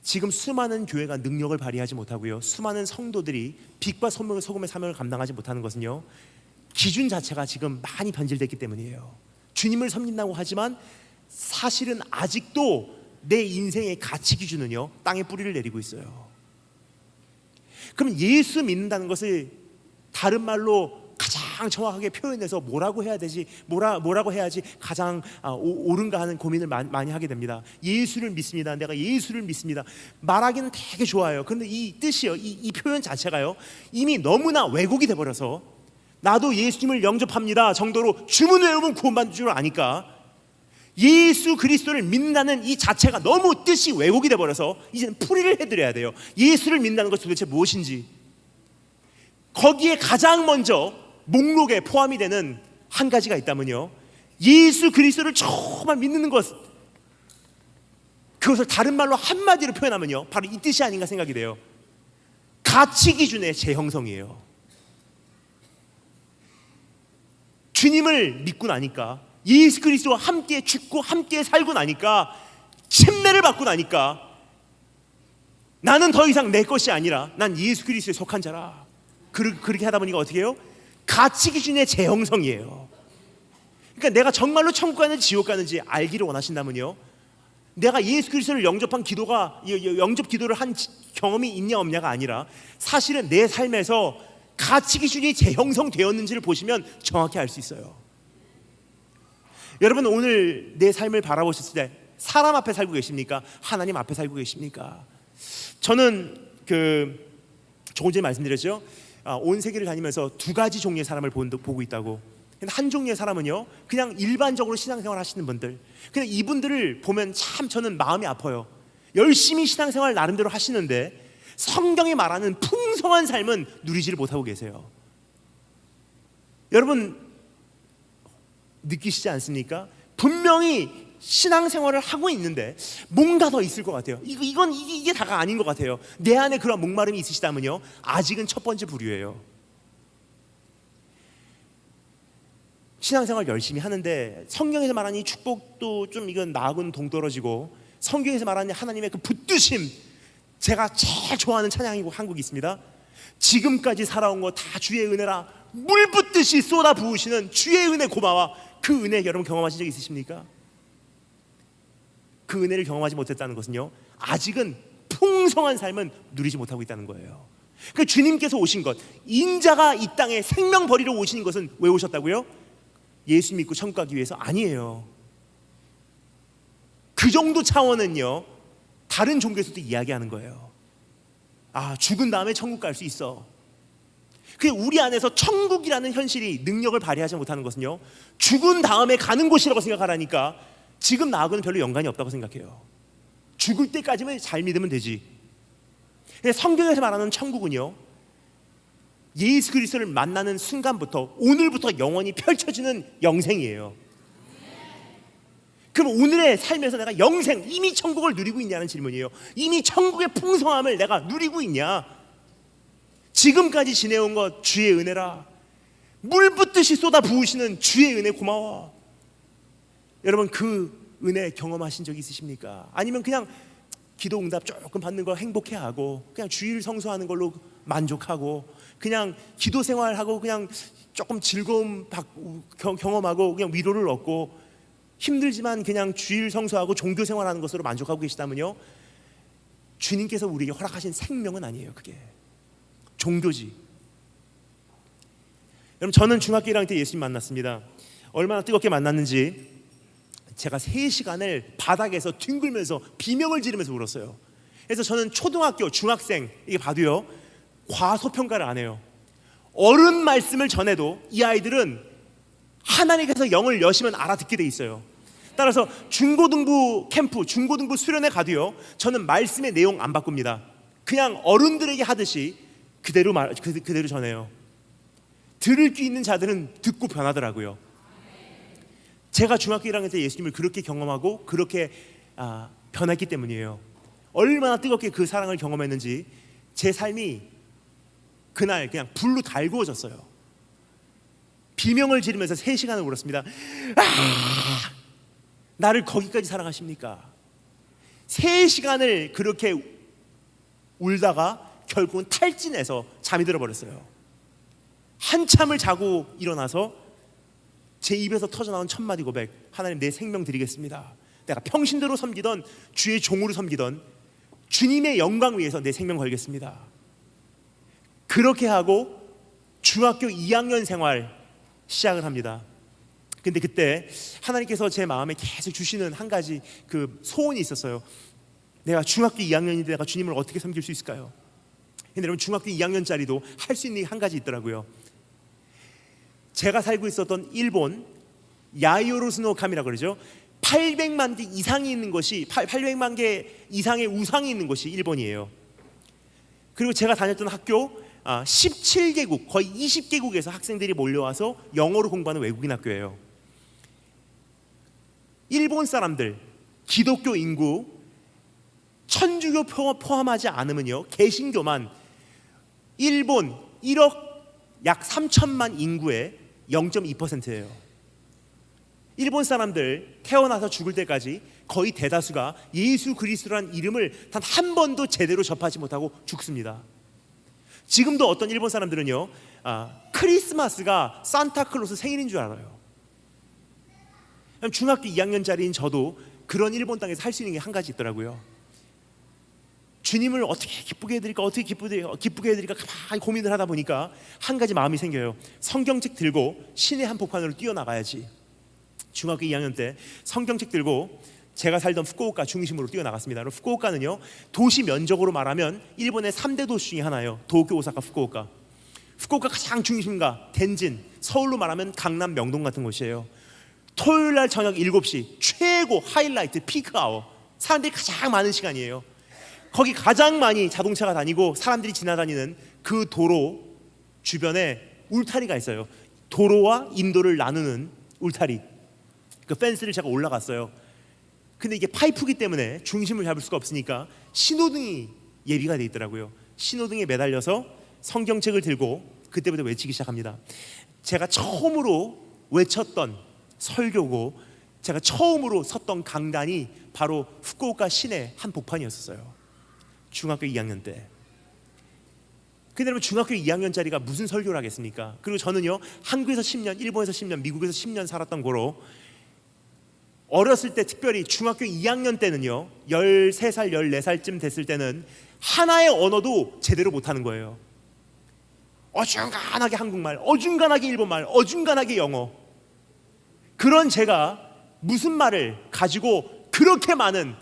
지금 수많은 교회가 능력을 발휘하지 못하고요, 수많은 성도들이 빛과 소금의 사명을 감당하지 못하는 것은요, 기준 자체가 지금 많이 변질됐기 때문이에요. 주님을 섬긴다고 하지만 사실은 아직도 내 인생의 가치 기준은요, 땅에 뿌리를 내리고 있어요. 그럼 예수 믿는다는 것을 다른 말로 가장 정확하게 표현해서 뭐라고 해야 되지? 뭐라고 해야지 가장 옳은가 하는 고민을 많이 하게 됩니다. 예수를 믿습니다. 내가 예수를 믿습니다. 말하기는 되게 좋아요. 그런데 이 뜻이요, 이 표현 자체가요, 이미 너무나 왜곡이 돼버려서 나도 예수님을 영접합니다 정도로 주문을 외우면 구원받는 줄 아니까 예수 그리스도를 믿는다는 이 자체가 너무 뜻이 왜곡이 돼버려서 이제는 풀이를 해드려야 돼요. 예수를 믿는다는 것이 도대체 무엇인지. 거기에 가장 먼저 목록에 포함이 되는 한 가지가 있다면요, 예수 그리스도를 정말 믿는 것, 그것을 다른 말로 한마디로 표현하면요, 바로 이 뜻이 아닌가 생각이 돼요. 가치 기준의 재형성이에요. 주님을 믿고 나니까, 예수 그리스도와 함께 죽고 함께 살고 나니까, 침례를 받고 나니까 나는 더 이상 내 것이 아니라 난 예수 그리스도에 속한 자라. 그렇게 하다 보니까 어떻게 해요? 가치 기준의 재형성이에요. 그러니까 내가 정말로 천국 가는지 지옥 가는지 알기를 원하신다면요, 내가 예수 그리스도를 영접 기도를 한 경험이 있냐 없냐가 아니라 사실은 내 삶에서 가치 기준이 재형성되었는지를 보시면 정확히 알 수 있어요. 여러분, 오늘 내 삶을 바라보셨을 때 사람 앞에 살고 계십니까? 하나님 앞에 살고 계십니까? 저는 조금 전에 말씀드렸죠, 온 세계를 다니면서 두 가지 종류의 사람을 보고 있다고. 근데 한 종류의 사람은요, 그냥 일반적으로 신앙생활 하시는 분들, 그냥 이분들을 보면 참 저는 마음이 아파요. 열심히 신앙생활 나름대로 하시는데 성경이 말하는 풍성한 삶은 누리지를 못하고 계세요. 여러분 느끼시지 않습니까? 분명히 신앙생활을 하고 있는데 뭔가 더 있을 것 같아요. 이게 다가 아닌 것 같아요. 내 안에 그런 목마름이 있으시다면요, 아직은 첫 번째 부류예요. 신앙생활 열심히 하는데 성경에서 말하는 이 축복도 좀 이건 나하고는 동떨어지고, 성경에서 말하는 하나님의 그 붙드심, 제가 제일 좋아하는 찬양이고 한 곡이 있습니다. 지금까지 살아온 거 다 주의 은혜라, 물 붓듯이 쏟아 부으시는 주의 은혜 고마워. 그 은혜 여러분 경험하신 적 있으십니까? 그 은혜를 경험하지 못했다는 것은요, 아직은 풍성한 삶은 누리지 못하고 있다는 거예요. 그 주님께서 오신 것, 인자가 이 땅에 생명 버리러 오신 것은 왜 오셨다고요? 예수 믿고 천국 가기 위해서 아니에요. 그 정도 차원은요, 다른 종교에서도 이야기하는 거예요. 죽은 다음에 천국 갈 수 있어. 그 우리 안에서 천국이라는 현실이 능력을 발휘하지 못하는 것은요, 죽은 다음에 가는 곳이라고 생각하라니까 지금 나하고는 별로 연관이 없다고 생각해요. 죽을 때까지만 잘 믿으면 되지. 성경에서 말하는 천국은요, 예수 그리스도를 만나는 순간부터, 오늘부터 영원히 펼쳐지는 영생이에요. 그럼 오늘의 삶에서 내가 영생, 이미 천국을 누리고 있냐는 질문이에요. 이미 천국의 풍성함을 내가 누리고 있냐? 지금까지 지내온 것 주의 은혜라, 물 붓듯이 쏟아 부으시는 주의 은혜 고마워. 여러분, 그 은혜 경험하신 적 있으십니까? 아니면 그냥 기도 응답 조금 받는 거 행복해하고 그냥 주일 성수하는 걸로 만족하고 그냥 기도 생활하고 그냥 조금 즐거움 경험하고 그냥 위로를 얻고 힘들지만 그냥 주일 성수하고 종교 생활하는 것으로 만족하고 계시다면요, 주님께서 우리에게 허락하신 생명은 아니에요. 그게 종교지. 여러분, 저는 중학교 1학년 때 예수님 만났습니다. 얼마나 뜨겁게 만났는지 제가 3시간을 바닥에서 뒹굴면서 비명을 지르면서 울었어요. 그래서 저는 초등학교, 중학생 이게 봐도요, 과소평가를 안 해요. 어른 말씀을 전해도 이 아이들은 하나님께서 영을 여시면 알아듣게 돼 있어요. 따라서 중고등부 캠프, 중고등부 수련회 가도요, 저는 말씀의 내용 안 바꿉니다. 그냥 어른들에게 하듯이 그대로 전해요. 들을 귀 있는 자들은 듣고 변하더라고요. 제가 중학교 1학년 때 예수님을 그렇게 경험하고 그렇게 변했기 때문이에요. 얼마나 뜨겁게 그 사랑을 경험했는지 제 삶이 그날 그냥 불로 달구어졌어요. 비명을 지르면서 3시간을 울었습니다. 나를 거기까지 사랑하십니까? 3시간을 그렇게 울다가 결국은 탈진해서 잠이 들어버렸어요. 한참을 자고 일어나서 제 입에서 터져나온 첫마디 고백, 하나님, 내 생명 드리겠습니다. 내가 평신도로 섬기던, 주의 종으로 섬기던 주님의 영광 위해서 내 생명 걸겠습니다. 그렇게 하고 중학교 2학년 생활 시작을 합니다. 근데 그때 하나님께서 제 마음에 계속 주시는 한 가지 그 소원이 있었어요. 내가 중학교 2학년인데 내가 주님을 어떻게 섬길 수 있을까요? 근데 여러분, 중학교 2학년짜리도 할 수 있는 게 한 가지 있더라고요. 제가 살고 있었던 일본 야이오로스노 감이라고 그러죠. 800만 개 이상이 있는 것이, 800만 개 이상의 우상이 있는 곳이 일본이에요. 그리고 제가 다녔던 학교 17개국, 거의 20개국에서 학생들이 몰려와서 영어로 공부하는 외국인 학교예요. 일본 사람들, 기독교 인구, 천주교 포함하지 않으면요, 개신교만 일본 1억 약 3천만 인구의 0.2%예요. 일본 사람들 태어나서 죽을 때까지 거의 대다수가 예수 그리스도라는 이름을 단 한 번도 제대로 접하지 못하고 죽습니다. 지금도 어떤 일본 사람들은요, 크리스마스가 산타클로스 생일인 줄 알아요. 중학교 2학년짜리인 저도 그런 일본 땅에서 할 수 있는 게 한 가지 있더라고요. 주님을 어떻게 기쁘게 해드릴까, 어떻게 기쁘게 해드릴까 가만히 고민을 하다 보니까 한 가지 마음이 생겨요. 성경책 들고 시내 한복판으로 뛰어나가야지. 중학교 2학년 때 성경책 들고 제가 살던 후쿠오카 중심으로 뛰어나갔습니다. 후쿠오카는요, 도시 면적으로 말하면 일본의 3대 도시 중에 하나예요. 도쿄, 오사카, 후쿠오카. 후쿠오카 가장 중심가 텐진, 서울로 말하면 강남, 명동 같은 곳이에요. 토요일날 저녁 7시 최고 하이라이트 피크 아워, 사람들이 가장 많은 시간이에요. 거기 가장 많이 자동차가 다니고 사람들이 지나다니는 그 도로 주변에 울타리가 있어요. 도로와 인도를 나누는 울타리, 그 펜스를 제가 올라갔어요. 근데 이게 파이프기 때문에 중심을 잡을 수가 없으니까 신호등이 예비가 돼 있더라고요. 신호등에 매달려서 성경책을 들고 그때부터 외치기 시작합니다. 제가 처음으로 외쳤던 설교고 제가 처음으로 섰던 강단이 바로 후쿠오카 시내 한복판이었어요. 중학교 2학년 때. 근데 여러분, 중학교 2학년짜리가 무슨 설교를 하겠습니까? 그리고 저는요, 한국에서 10년, 일본에서 10년, 미국에서 10년 살았던 거로 어렸을 때, 특별히 중학교 2학년 때는요, 13살, 14살쯤 됐을 때는 하나의 언어도 제대로 못하는 거예요. 어중간하게 한국말, 어중간하게 일본말, 어중간하게 영어. 그런 제가 무슨 말을 가지고 그렇게 많은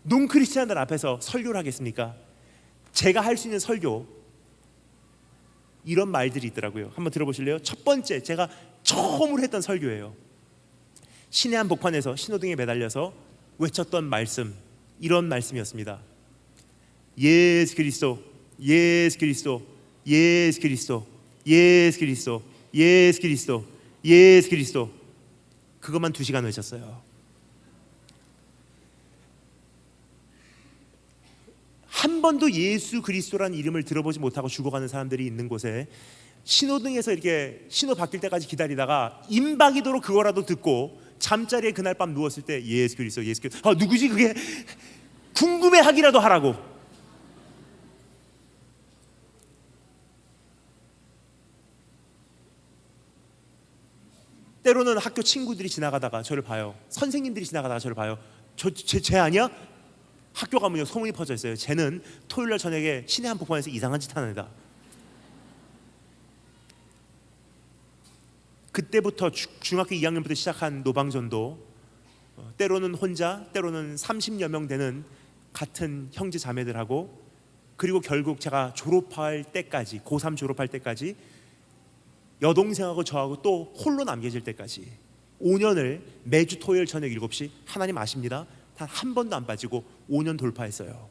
논크리스찬들 앞에서 설교를 하겠습니까? 제가 할 수 있는 설교, 이런 말들이 있더라고요. 한번 들어보실래요? 첫 번째, 제가 처음으로 했던 설교예요. 시내 한복판에서 신호등에 매달려서 외쳤던 말씀, 이런 말씀이었습니다. 예수 그리스도, 예수 그리스도, 예수 그리스도, 예수 그리스도, 예수 그리스도, 예수 그리스도. 그것만 2시간 외쳤어요. 한 번도 예수 그리스도라는 이름을 들어보지 못하고 죽어가는 사람들이 있는 곳에 신호등에서 이렇게 신호 바뀔 때까지 기다리다가 임박이도록 그거라도 듣고 잠자리에 그날 밤 누웠을 때 예수 그리스도, 예수 그리스도, 누구지 그게? 궁금해하기라도 하라고. 때로는 학교 친구들이 지나가다가 저를 봐요. 선생님들이 지나가다가 저를 봐요. 쟤 아니야? 학교 가면요 소문이 퍼져 있어요. 쟤는 토요일날 저녁에 시내 한복판에서 이상한 짓 하는 애다. 그때부터 중학교 2학년부터 시작한 노방전도 때로는 혼자, 때로는 30여 명 되는 같은 형제 자매들하고, 그리고 결국 제가 졸업할 때까지, 고3 졸업할 때까지 여동생하고 저하고 또 홀로 남겨질 때까지 5년을 매주 토요일 저녁 7시, 하나님 아십니다, 단 한 번도 안 빠지고 5년 돌파했어요.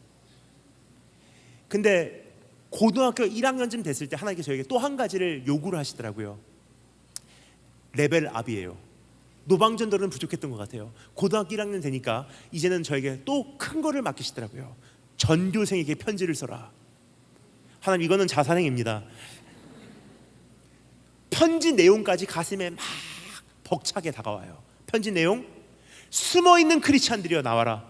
근데 고등학교 1학년쯤 됐을 때 하나님께서 저에게 또 한 가지를 요구를 하시더라고요. 레벨업이에요. 노방전도는 부족했던 것 같아요. 고등학교 1학년 되니까 이제는 저에게 또 큰 거를 맡기시더라고요. 전교생에게 편지를 써라. 하나님, 이거는 자살행위입니다. 편지 내용까지 가슴에 막 벅차게 다가와요. 편지 내용: 숨어있는 크리스찬들이여 나와라.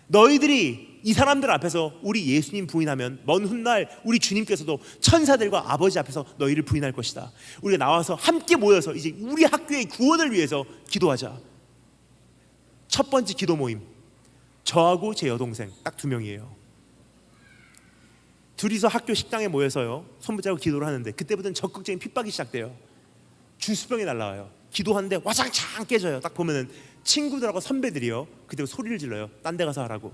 너희들이 이 사람들 앞에서 우리 예수님 부인하면 먼 훗날 우리 주님께서도 천사들과 아버지 앞에서 너희를 부인할 것이다. 우리가 나와서 함께 모여서 이제 우리 학교의 구원을 위해서 기도하자. 첫 번째 기도 모임, 저하고 제 여동생 딱 2명이에요. 둘이서 학교 식당에 모여서요 손 붙잡고 기도를 하는데, 그때부터는 적극적인 핍박이 시작돼요. 주스병이 날라와요. 기도하는데 와장창 깨져요. 딱 보면은 친구들하고 선배들이요 그때 소리를 질러요. 딴 데 가서 하라고.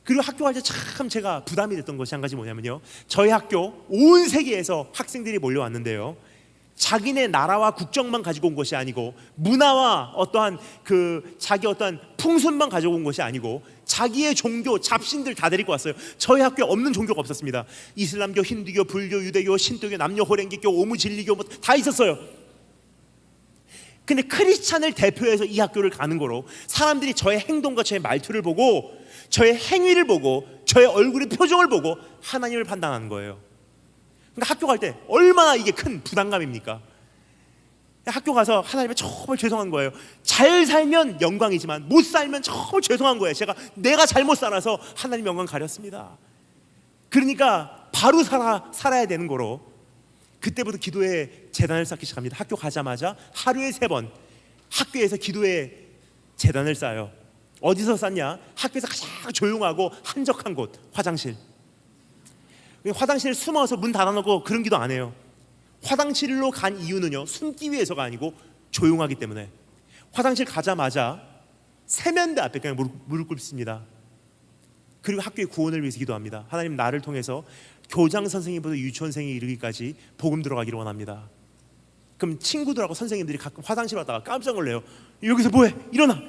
그리고 학교 갈 때 참 제가 부담이 됐던 것이 한 가지 뭐냐면요, 저희 학교 온 세계에서 학생들이 몰려왔는데요, 자기네 나라와 국적만 가지고 온 것이 아니고, 문화와 어떠한 자기 어떠한 풍습만 가지고 온 것이 아니고, 자기의 종교 잡신들 다 데리고 왔어요. 저희 학교에 없는 종교가 없었습니다. 이슬람교, 힌두교, 불교, 유대교, 신도교, 남녀 호랭기교, 오무진리교 뭐 다 있었어요. 근데 크리스찬을 대표해서 이 학교를 가는 거로 사람들이 저의 행동과 저의 말투를 보고, 저의 행위를 보고, 저의 얼굴의 표정을 보고 하나님을 판단하는 거예요. 그러니까 학교 갈 때 얼마나 이게 큰 부담감입니까? 학교 가서 하나님께 정말 죄송한 거예요. 잘 살면 영광이지만 못 살면 정말 죄송한 거예요. 내가 잘못 살아서 하나님 영광 가렸습니다. 그러니까 바로 살아야 되는 거로 그때부터 기도의 재단을 쌓기 시작합니다. 학교 가자마자 하루에 3번 학교에서 기도의 재단을 쌓아요. 어디서 쌓냐? 학교에서 가장 조용하고 한적한 곳, 화장실. 화장실에 숨어서 문 닫아놓고 그런 기도 안 해요. 화장실로 간 이유는요, 숨기 위해서가 아니고 조용하기 때문에. 화장실 가자마자 세면대 앞에 그냥 무릎 꿇습니다. 그리고 학교의 구원을 위해서 기도합니다. 하나님, 나를 통해서 교장 선생님부터 유치원생이 이르기까지 복음 들어가기를 원합니다. 그럼 친구들하고 선생님들이 가끔 화장실 왔다가 깜짝 놀래요. 여기서 뭐해? 일어나!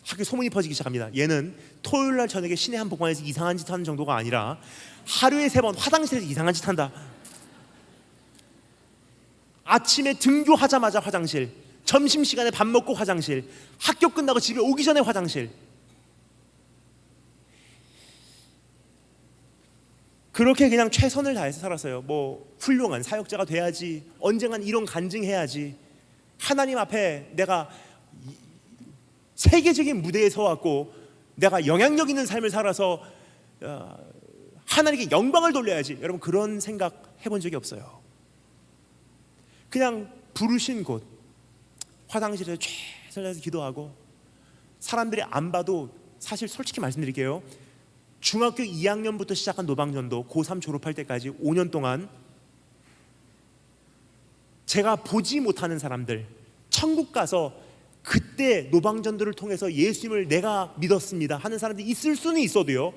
학교 소문이 퍼지기 시작합니다. 얘는 토요일날 저녁에 시내 한복판에서 이상한 짓 하는 정도가 아니라 하루에 3번 화장실에서 이상한 짓 한다. 아침에 등교하자마자 화장실, 점심시간에 밥 먹고 화장실, 학교 끝나고 집에 오기 전에 화장실. 그렇게 그냥 최선을 다해서 살았어요. 뭐 훌륭한 사역자가 돼야지, 언젠간 이런 간증해야지, 하나님 앞에 내가 세계적인 무대에 서왔고 내가 영향력 있는 삶을 살아서 하나님께 영광을 돌려야지. 여러분, 그런 생각 해본 적이 없어요. 그냥 부르신 곳 화장실에서 최선을 다해서 기도하고, 사람들이 안 봐도, 사실 솔직히 말씀드릴게요, 중학교 2학년부터 시작한 노방전도 고3 졸업할 때까지 5년 동안 제가 보지 못하는 사람들, 천국 가서 그때 노방전도를 통해서 예수님을 내가 믿었습니다 하는 사람들이 있을 수는 있어도요,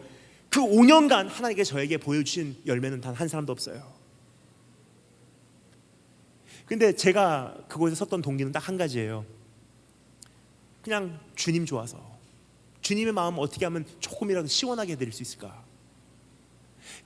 그 5년간 하나님께 저에게 보여주신 열매는 단 한 사람도 없어요. 근데 제가 그곳에 섰던 동기는 딱 한 가지예요. 그냥 주님 좋아서, 주님의 마음 어떻게 하면 조금이라도 시원하게 해드릴 수 있을까,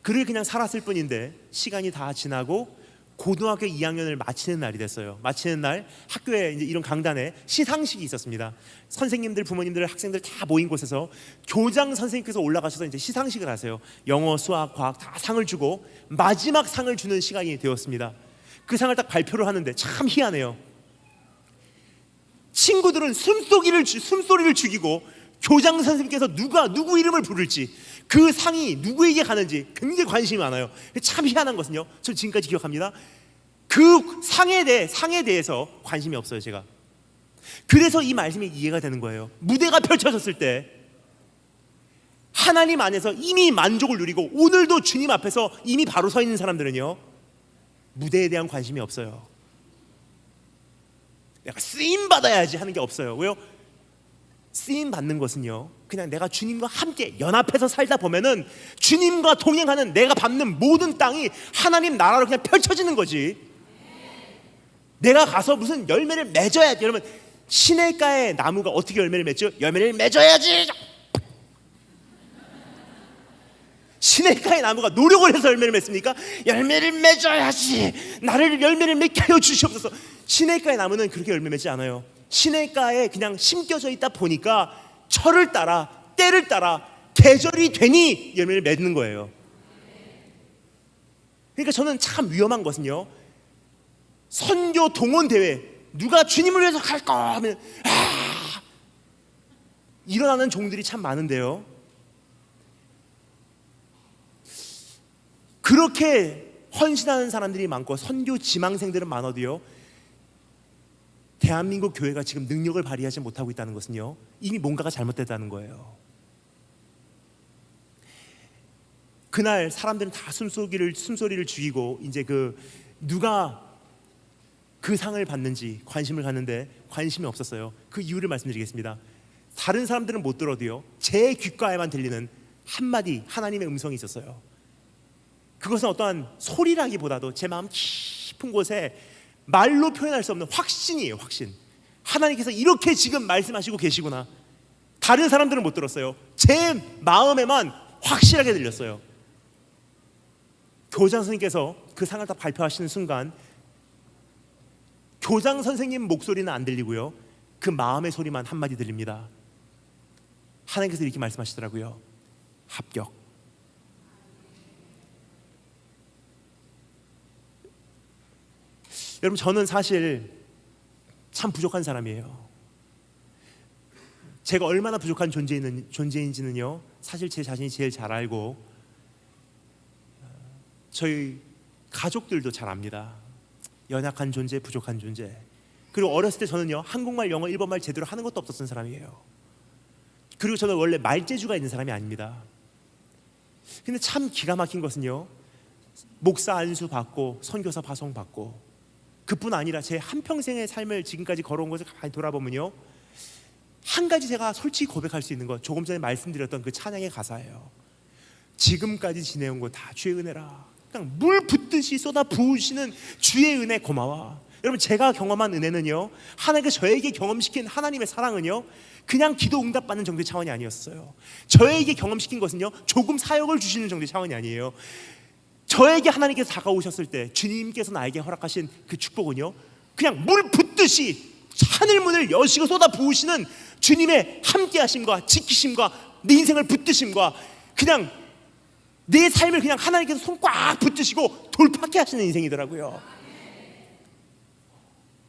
그를 그냥 살았을 뿐인데, 시간이 다 지나고 고등학교 2학년을 마치는 날이 됐어요. 마치는 날 학교에 이제 이런 강단에 시상식이 있었습니다. 선생님들, 부모님들, 학생들 다 모인 곳에서 교장 선생님께서 올라가셔서 이제 시상식을 하세요. 영어, 수학, 과학 다 상을 주고 마지막 상을 주는 시간이 되었습니다. 그 상을 딱 발표를 하는데 참 희한해요. 친구들은 숨소리를 죽이고 교장 선생님께서 누구 이름을 부를지, 그 상이 누구에게 가는지 굉장히 관심이 많아요. 참 희한한 것은요, 저 지금까지 기억합니다. 그 상에 대해서 관심이 없어요, 제가. 그래서 이 말씀이 이해가 되는 거예요. 무대가 펼쳐졌을 때 하나님 안에서 이미 만족을 누리고 오늘도 주님 앞에서 이미 바로 서 있는 사람들은요, 무대에 대한 관심이 없어요. 내가 쓰임 받아야지 하는 게 없어요. 왜요? 쓰임 받는 것은요, 그냥 내가 주님과 함께 연합해서 살다 보면은 주님과 동행하는 내가 밟는 모든 땅이 하나님 나라로 그냥 펼쳐지는 거지. 내가 가서 무슨 열매를 맺어야지. 여러분, 시냇가의 나무가 어떻게 열매를 맺죠? 열매를 맺어야지. 시냇가의 나무가 노력을 해서 열매를 맺습니까? 열매를 맺어야지. 나를 열매를 맺게 하여 주시옵소서. 시냇가의 나무는 그렇게 열매 맺지 않아요. 시냇가에 그냥 심겨져 있다 보니까 철을 따라, 때를 따라, 계절이 되니 열매를 맺는 거예요. 그러니까 저는 참 위험한 것은요, 선교 동원 대회, 누가 주님을 위해서 갈까 하면 일어나는 종들이 참 많은데요, 그렇게 헌신하는 사람들이 많고 선교 지망생들은 많아도요, 대한민국 교회가 지금 능력을 발휘하지 못하고 있다는 것은요, 이미 뭔가가 잘못됐다는 거예요. 그날 사람들은 다 숨소리를 죽이고 이제 누가 그 상을 받는지 관심을 갖는데 관심이 없었어요. 그 이유를 말씀드리겠습니다. 다른 사람들은 못 들어도요, 제 귓가에만 들리는 한마디 하나님의 음성이 있었어요. 그것은 어떠한 소리라기보다도 제 마음 깊은 곳에 말로 표현할 수 없는 확신이에요. 확신. 하나님께서 이렇게 지금 말씀하시고 계시구나. 다른 사람들은 못 들었어요. 제 마음에만 확실하게 들렸어요. 교장 선생님께서 그 상을 다 발표하시는 순간 교장 선생님 목소리는 안 들리고요, 그 마음의 소리만 한마디 들립니다. 하나님께서 이렇게 말씀하시더라고요. 합격. 여러분, 저는 사실 참 부족한 사람이에요. 제가 얼마나 부족한 존재인지는요, 사실 제 자신이 제일 잘 알고 저희 가족들도 잘 압니다. 연약한 존재, 부족한 존재. 그리고 어렸을 때 저는요, 한국말, 영어, 일본말 제대로 하는 것도 없었던 사람이에요. 그리고 저는 원래 말재주가 있는 사람이 아닙니다. 근데 참 기가 막힌 것은요, 목사 안수 받고 선교사 파송 받고 그뿐 아니라 제 한평생의 삶을 지금까지 걸어온 것을 가만히 돌아보면요, 한 가지 제가 솔직히 고백할 수 있는 것, 조금 전에 말씀드렸던 그 찬양의 가사예요. 지금까지 지내온 거 다 주의 은혜라. 그냥 물 붓듯이 쏟아 부으시는 주의 은혜 고마워. 여러분, 제가 경험한 은혜는요, 하나님께서 저에게 경험시킨 하나님의 사랑은요, 그냥 기도 응답받는 정도의 차원이 아니었어요. 저에게 경험시킨 것은요, 조금 사역을 주시는 정도의 차원이 아니에요. 저에게 하나님께서 다가오셨을 때 주님께서 나에게 허락하신 그 축복은요, 그냥 물 붓듯이 하늘 문을 여시고 쏟아 부으시는 주님의 함께하심과 지키심과 내 인생을 붙드심과 그냥 내 삶을 그냥 하나님께서 손 꽉 붙드시고 돌파케 하시는 인생이더라고요.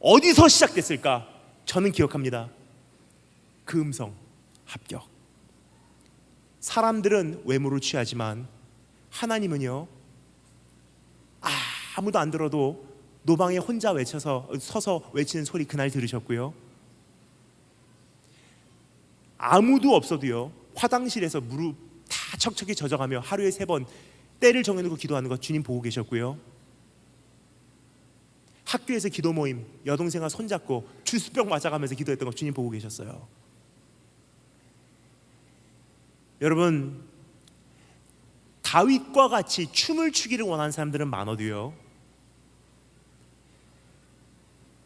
어디서 시작됐을까? 저는 기억합니다. 그 음성, 합격. 사람들은 외모를 취하지만 하나님은요, 아무도 안 들어도 노방에 혼자 서서 외치는 소리 그날 들으셨고요, 아무도 없어도요, 화장실에서 무릎 다 척척이 젖어가며 하루에 3번 때를 정해놓고 기도하는 것 주님 보고 계셨고요, 학교에서 기도 모임 여동생과 손잡고 주스병 맞아가면서 기도했던 것 주님 보고 계셨어요. 여러분, 다윗과 같이 춤을 추기를 원하는 사람들은 많아도요,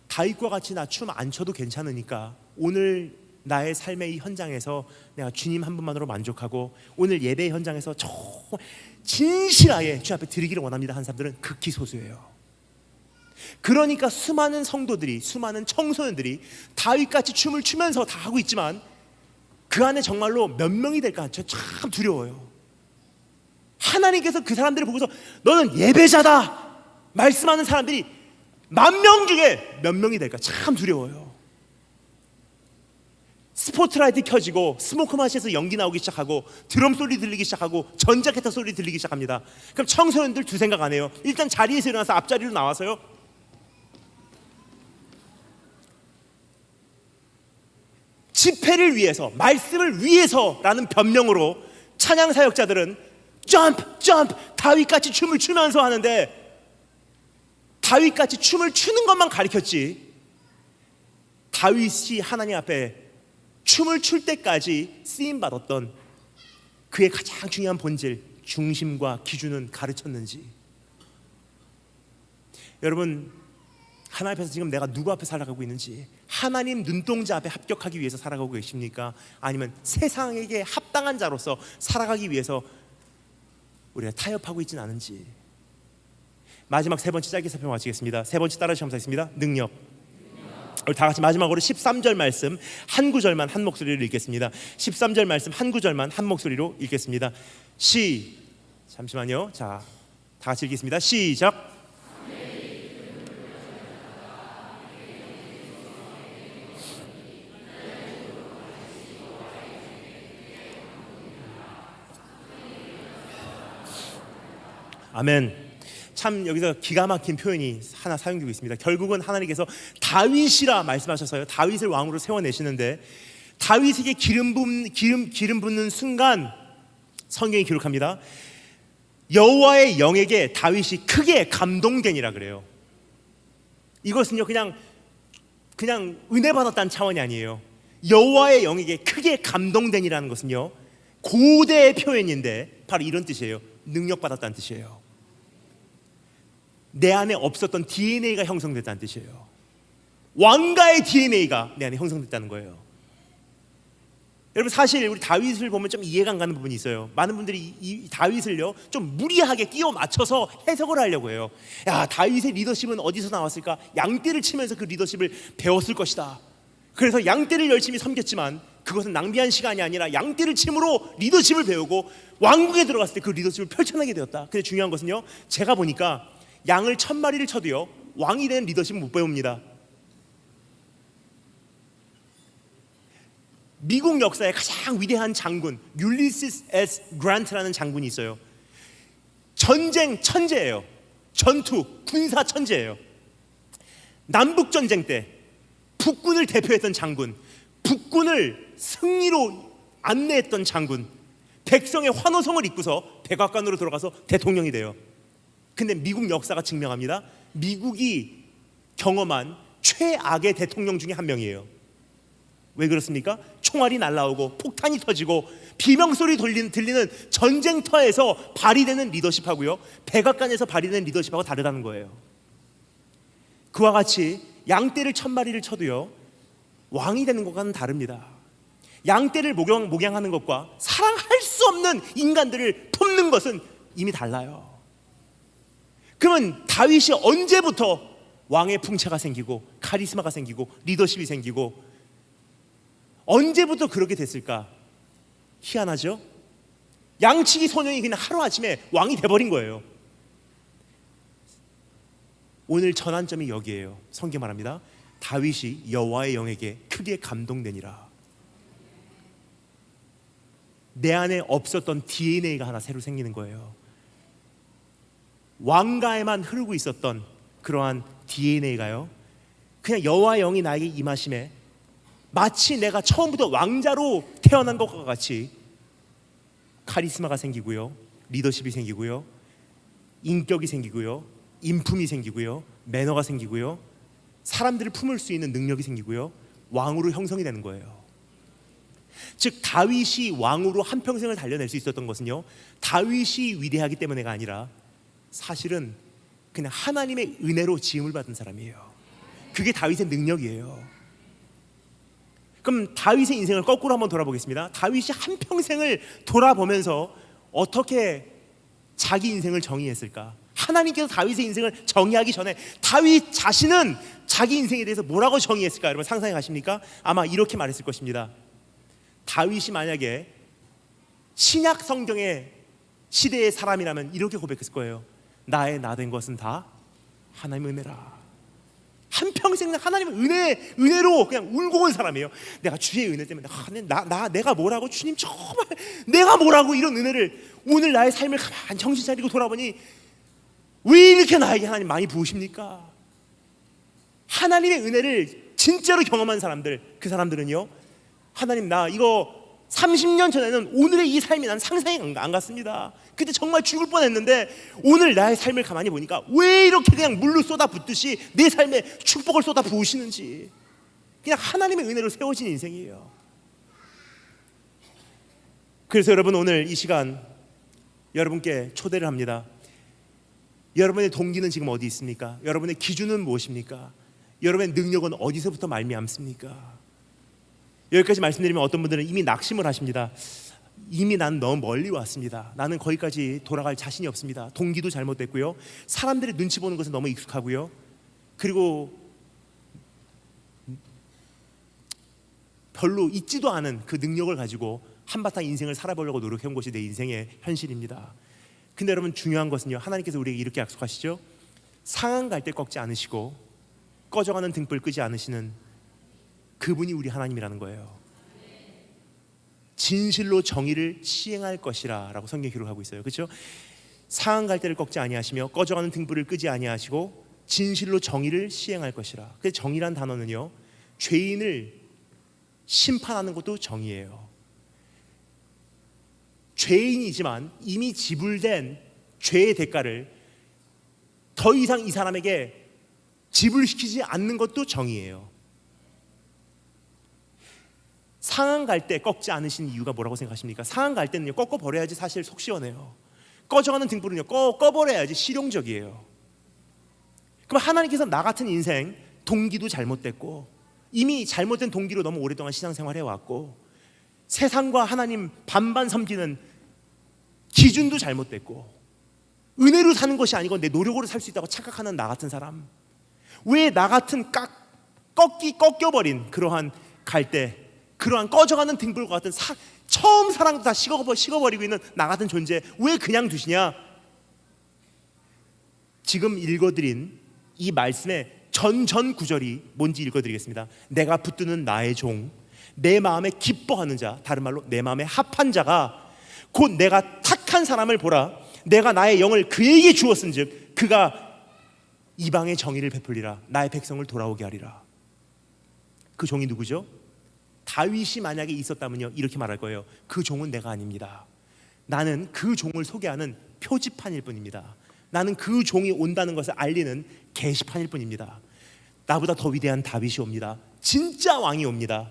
다윗과 같이 나 춤 안 춰도 괜찮으니까 오늘 나의 삶의 이 현장에서 내가 주님 한 분만으로 만족하고 오늘 예배 현장에서 정말 진실하게 주 앞에 드리기를 원합니다 하는 사람들은 극히 소수예요. 그러니까 수많은 성도들이, 수많은 청소년들이 다윗같이 춤을 추면서 다 하고 있지만 그 안에 정말로 몇 명이 될까 저 참 두려워요. 하나님께서 그 사람들을 보고서 너는 예배자다 말씀하는 사람들이 10,000명 중에 몇 명이 될까 참 두려워요. 스포트라이트 켜지고 스모크 마시에서 연기 나오기 시작하고 드럼 소리 들리기 시작하고 전자기타 소리 들리기 시작합니다. 그럼 청소년들 두 생각 안 해요. 일단 자리에서 일어나서 앞자리로 나와서요, 집회를 위해서, 말씀을 위해서라는 변명으로 찬양 사역자들은 점프 점프 다윗같이 춤을 추면서 하는데, 다윗같이 춤을 추는 것만 가르쳤지 다윗이 하나님 앞에 춤을 출 때까지 쓰임받았던 그의 가장 중요한 본질, 중심과 기준은 가르쳤는지. 여러분, 하나님 앞에서 지금 내가 누구 앞에 살아가고 있는지, 하나님 눈동자 앞에 합격하기 위해서 살아가고 계십니까? 아니면 세상에게 합당한 자로서 살아가기 위해서 우리가 타협하고 있지는 않은지. 마지막 세 번째 짧게 살펴마치겠습니다. 세 번째 따라 시험사겠습니다. 능력. 우리 다 같이 마지막으로 13절 말씀 한 구절만 한 목소리로 읽겠습니다. 13절 말씀 한 구절만 한 목소리로 읽겠습니다. 잠시만요. 자, 다 같이 읽겠습니다. 시작. 아멘. 참 여기서 기가 막힌 표현이 하나 사용되고 있습니다. 결국은 하나님께서 다윗이라 말씀하셔서요, 다윗을 왕으로 세워내시는데, 다윗에게 기름 붓는 순간 성경이 기록합니다. 여호와의 영에게 다윗이 크게 감동되니라 그래요. 이것은요 그냥 은혜 받았다는 차원이 아니에요. 여호와의 영에게 크게 감동되니라는 것은요 고대의 표현인데 바로 이런 뜻이에요. 능력 받았다는 뜻이에요. 내 안에 없었던 DNA가 형성됐다는 뜻이에요. 왕가의 DNA가 내 안에 형성됐다는 거예요. 여러분, 사실 우리 다윗을 보면 좀 이해가 안 가는 부분이 있어요. 많은 분들이 이 다윗을요 좀 무리하게 끼워 맞춰서 해석을 하려고 해요. 야, 다윗의 리더십은 어디서 나왔을까? 양떼를 치면서 그 리더십을 배웠을 것이다. 그래서 양떼를 열심히 섬겼지만 그것은 낭비한 시간이 아니라 양떼를 침으로 리더십을 배우고 왕궁에 들어갔을 때 그 리더십을 펼쳐나게 되었다. 근데 중요한 것은요, 제가 보니까 양을 1000마리를 쳐도요 왕이 된 리더십은 못 배웁니다. 미국 역사의 가장 위대한 장군 율리시스 S. 그란트라는 장군이 있어요. 전쟁 천재예요. 전투 군사 천재예요. 남북전쟁 때 북군을 대표했던 장군, 북군을 승리로 안내했던 장군, 백성의 환호성을 이끌고서 백악관으로 들어가서 대통령이 돼요. 근데 미국 역사가 증명합니다. 미국이 경험한 최악의 대통령 중에 한 명이에요. 왜 그렇습니까? 총알이 날라오고 폭탄이 터지고 비명소리 들리는 전쟁터에서 발휘되는 리더십하고요 백악관에서 발휘되는 리더십하고 다르다는 거예요. 그와 같이 양떼를 1000마리를 쳐도요 왕이 되는 것과는 다릅니다. 양떼를 목양하는 것과 사랑할 수 없는 인간들을 품는 것은 이미 달라요. 그러면 다윗이 언제부터 왕의 풍채가 생기고 카리스마가 생기고 리더십이 생기고 언제부터 그렇게 됐을까? 희한하죠? 양치기 소년이 그냥 하루아침에 왕이 돼버린 거예요. 오늘 전환점이 여기에요. 성경 말합니다. 다윗이 여호와의 영에게 크게 감동되니라. 내 안에 없었던 DNA가 하나 새로 생기는 거예요. 왕가에만 흐르고 있었던 그러한 DNA가요 그냥 여호와의 영이 나에게 임하심에 마치 내가 처음부터 왕자로 태어난 것과 같이 카리스마가 생기고요 리더십이 생기고요 인격이 생기고요 인품이 생기고요 매너가 생기고요 사람들을 품을 수 있는 능력이 생기고요 왕으로 형성이 되는 거예요. 즉 다윗이 왕으로 한평생을 달려낼 수 있었던 것은요 다윗이 위대하기 때문에가 아니라 사실은 그냥 하나님의 은혜로 지음을 받은 사람이에요. 그게 다윗의 능력이에요. 그럼 다윗의 인생을 거꾸로 한번 돌아보겠습니다. 다윗이 한평생을 돌아보면서 어떻게 자기 인생을 정의했을까? 하나님께서 다윗의 인생을 정의하기 전에 다윗 자신은 자기 인생에 대해서 뭐라고 정의했을까? 여러분 상상해 가십니까? 아마 이렇게 말했을 것입니다. 다윗이 만약에 신약 성경의 시대의 사람이라면 이렇게 고백했을 거예요. 나의 나 된 것은 다 하나님의 은혜라. 한평생 하나님의 은혜로 그냥 울고 온 사람이에요. 내가 주의 은혜 때문에 내가 뭐라고, 주님 정말 내가 뭐라고 이런 은혜를, 오늘 나의 삶을 가만히 정신 차리고 돌아보니 왜 이렇게 나에게 하나님 많이 부으십니까? 하나님의 은혜를 진짜로 경험한 사람들, 그 사람들은요 하나님, 나 이거 30년 전에는 오늘의 이 삶이 난 상상이 안 갔습니다. 그때 정말 죽을 뻔했는데 오늘 나의 삶을 가만히 보니까 왜 이렇게 그냥 물로 쏟아 붓듯이 내 삶에 축복을 쏟아 부으시는지, 그냥 하나님의 은혜로 세워진 인생이에요. 그래서 여러분, 오늘 이 시간 여러분께 초대를 합니다. 여러분의 동기는 지금 어디 있습니까? 여러분의 기준은 무엇입니까? 여러분의 능력은 어디서부터 말미암습니까? 여기까지 말씀드리면 어떤 분들은 이미 낙심을 하십니다. 이미 난 너무 멀리 왔습니다. 나는 거기까지 돌아갈 자신이 없습니다. 동기도 잘못됐고요, 사람들이 눈치 보는 것은 너무 익숙하고요, 그리고 별로 있지도 않은 그 능력을 가지고 한바탕 인생을 살아보려고 노력해온 것이 내 인생의 현실입니다. 근데 여러분, 중요한 것은요, 하나님께서 우리에게 이렇게 약속하시죠. 상한 갈 때 꺾지 않으시고 꺼져가는 등불 끄지 않으시는 그분이 우리 하나님이라는 거예요. 진실로 정의를 시행할 것이라 라고 성경에 기록하고 있어요. 그렇죠? 상한 갈 때를 꺾지 아니하시며 꺼져가는 등불을 끄지 아니하시고 진실로 정의를 시행할 것이라. 그 정의란 단어는요, 죄인을 심판하는 것도 정의예요. 죄인이지만 이미 지불된 죄의 대가를 더 이상 이 사람에게 지불시키지 않는 것도 정의예요. 상한 갈 때 꺾지 않으신 이유가 뭐라고 생각하십니까? 상한 갈 때는요, 꺾어버려야지 사실 속 시원해요. 꺼져가는 등불은요, 꺼버려야지 실용적이에요. 그럼 하나님께서 나 같은 인생 동기도 잘못됐고 이미 잘못된 동기로 너무 오랫동안 신앙생활 해왔고 세상과 하나님 반반 섬기는 기준도 잘못됐고 은혜로 사는 것이 아니고 내 노력으로 살 수 있다고 착각하는 나 같은 사람, 왜 나 같은 꺾여버린 그러한 갈대, 그러한 꺼져가는 등불과 같은 처음 사랑도 다 식어버리고 있는 나 같은 존재 왜 그냥 두시냐? 지금 읽어드린 이 말씀의 전 구절이 뭔지 읽어드리겠습니다. 내가 붙드는 나의 종, 내 마음에 기뻐하는 자, 다른 말로 내 마음에 합한 자가 곧 내가 택한 사람을 보라. 내가 나의 영을 그에게 주었은즉 그가 이방의 정의를 베풀리라. 나의 백성을 돌아오게 하리라. 그 종이 누구죠? 다윗이 만약에 있었다면요, 이렇게 말할 거예요. 그 종은 내가 아닙니다. 나는 그 종을 소개하는 표지판일 뿐입니다. 나는 그 종이 온다는 것을 알리는 게시판일 뿐입니다. 나보다 더 위대한 다윗이 옵니다. 진짜 왕이 옵니다.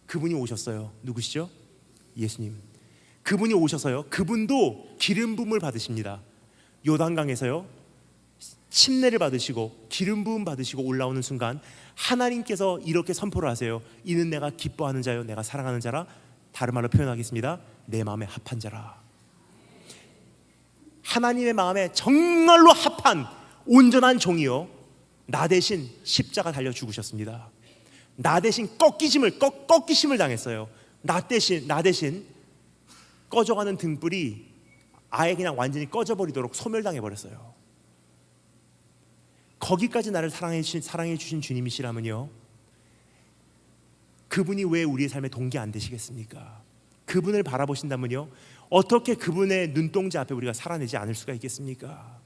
그분이 오셨어요. 누구시죠? 예수님. 그분이 오셔서요, 그분도 기름 부음을 받으십니다. 요단강에서요 침례를 받으시고 기름 부음 받으시고 올라오는 순간 하나님께서 이렇게 선포를 하세요. 이는 내가 기뻐하는 자요 내가 사랑하는 자라. 다른 말로 표현하겠습니다. 내 마음에 합한 자라. 하나님의 마음에 정말로 합한 온전한 종이요, 나 대신 십자가 달려 죽으셨습니다. 나 대신 꺾이심을 당했어요. 나 대신 꺼져가는 등불이 아예 그냥 완전히 꺼져버리도록 소멸당해버렸어요. 거기까지 나를 사랑해 주신 주님이시라면요, 그분이 왜 우리의 삶에 동기 안 되시겠습니까? 그분을 바라보신다면요, 어떻게 그분의 눈동자 앞에 우리가 살아내지 않을 수가 있겠습니까?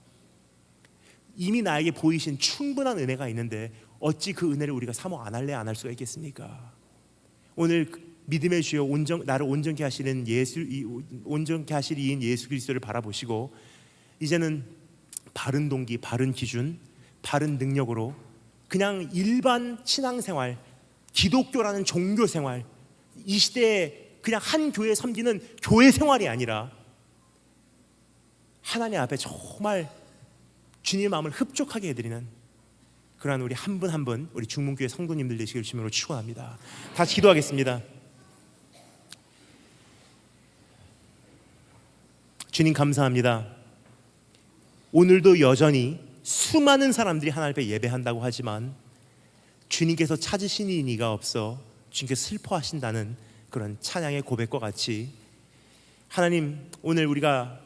이미 나에게 보이신 충분한 은혜가 있는데 어찌 그 은혜를 우리가 사모 안 할 수가 있겠습니까? 오늘 믿음의 주여 나를 온전케 하시는 온전케 하실 이인 예수 그리스도를 바라보시고 이제는 바른 동기, 바른 기준, 바른 능력으로 그냥 일반 신앙생활, 기독교라는 종교 생활, 이 시대에 그냥 한 교회 섬기는 교회 생활이 아니라 하나님 앞에 정말 주님의 마음을 흡족하게 해드리는 그러한 우리 한 분 한 분 우리 중문교회 성도님들 되시길 주님으로 축원합니다. 다시 기도하겠습니다. 주님 감사합니다. 오늘도 여전히 수많은 사람들이 하나님 앞에 예배한다고 하지만 주님께서 찾으시니 이가 없어 주님께서 슬퍼하신다는 그런 찬양의 고백과 같이 하나님, 오늘 우리가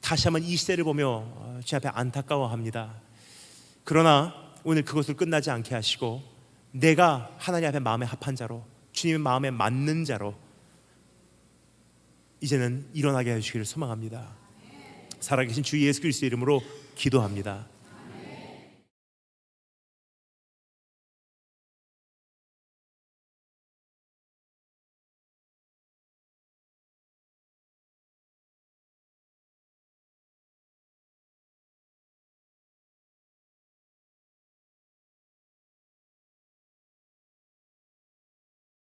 다시 한번 이 시대를 보며 주 앞에 안타까워합니다. 그러나 오늘 그것을 끝나지 않게 하시고 내가 하나님 앞에 마음에 합한 자로, 주님의 마음에 맞는 자로 이제는 일어나게 해주시기를 소망합니다. 살아계신 주 예수 그리스도의 이름으로 기도합니다.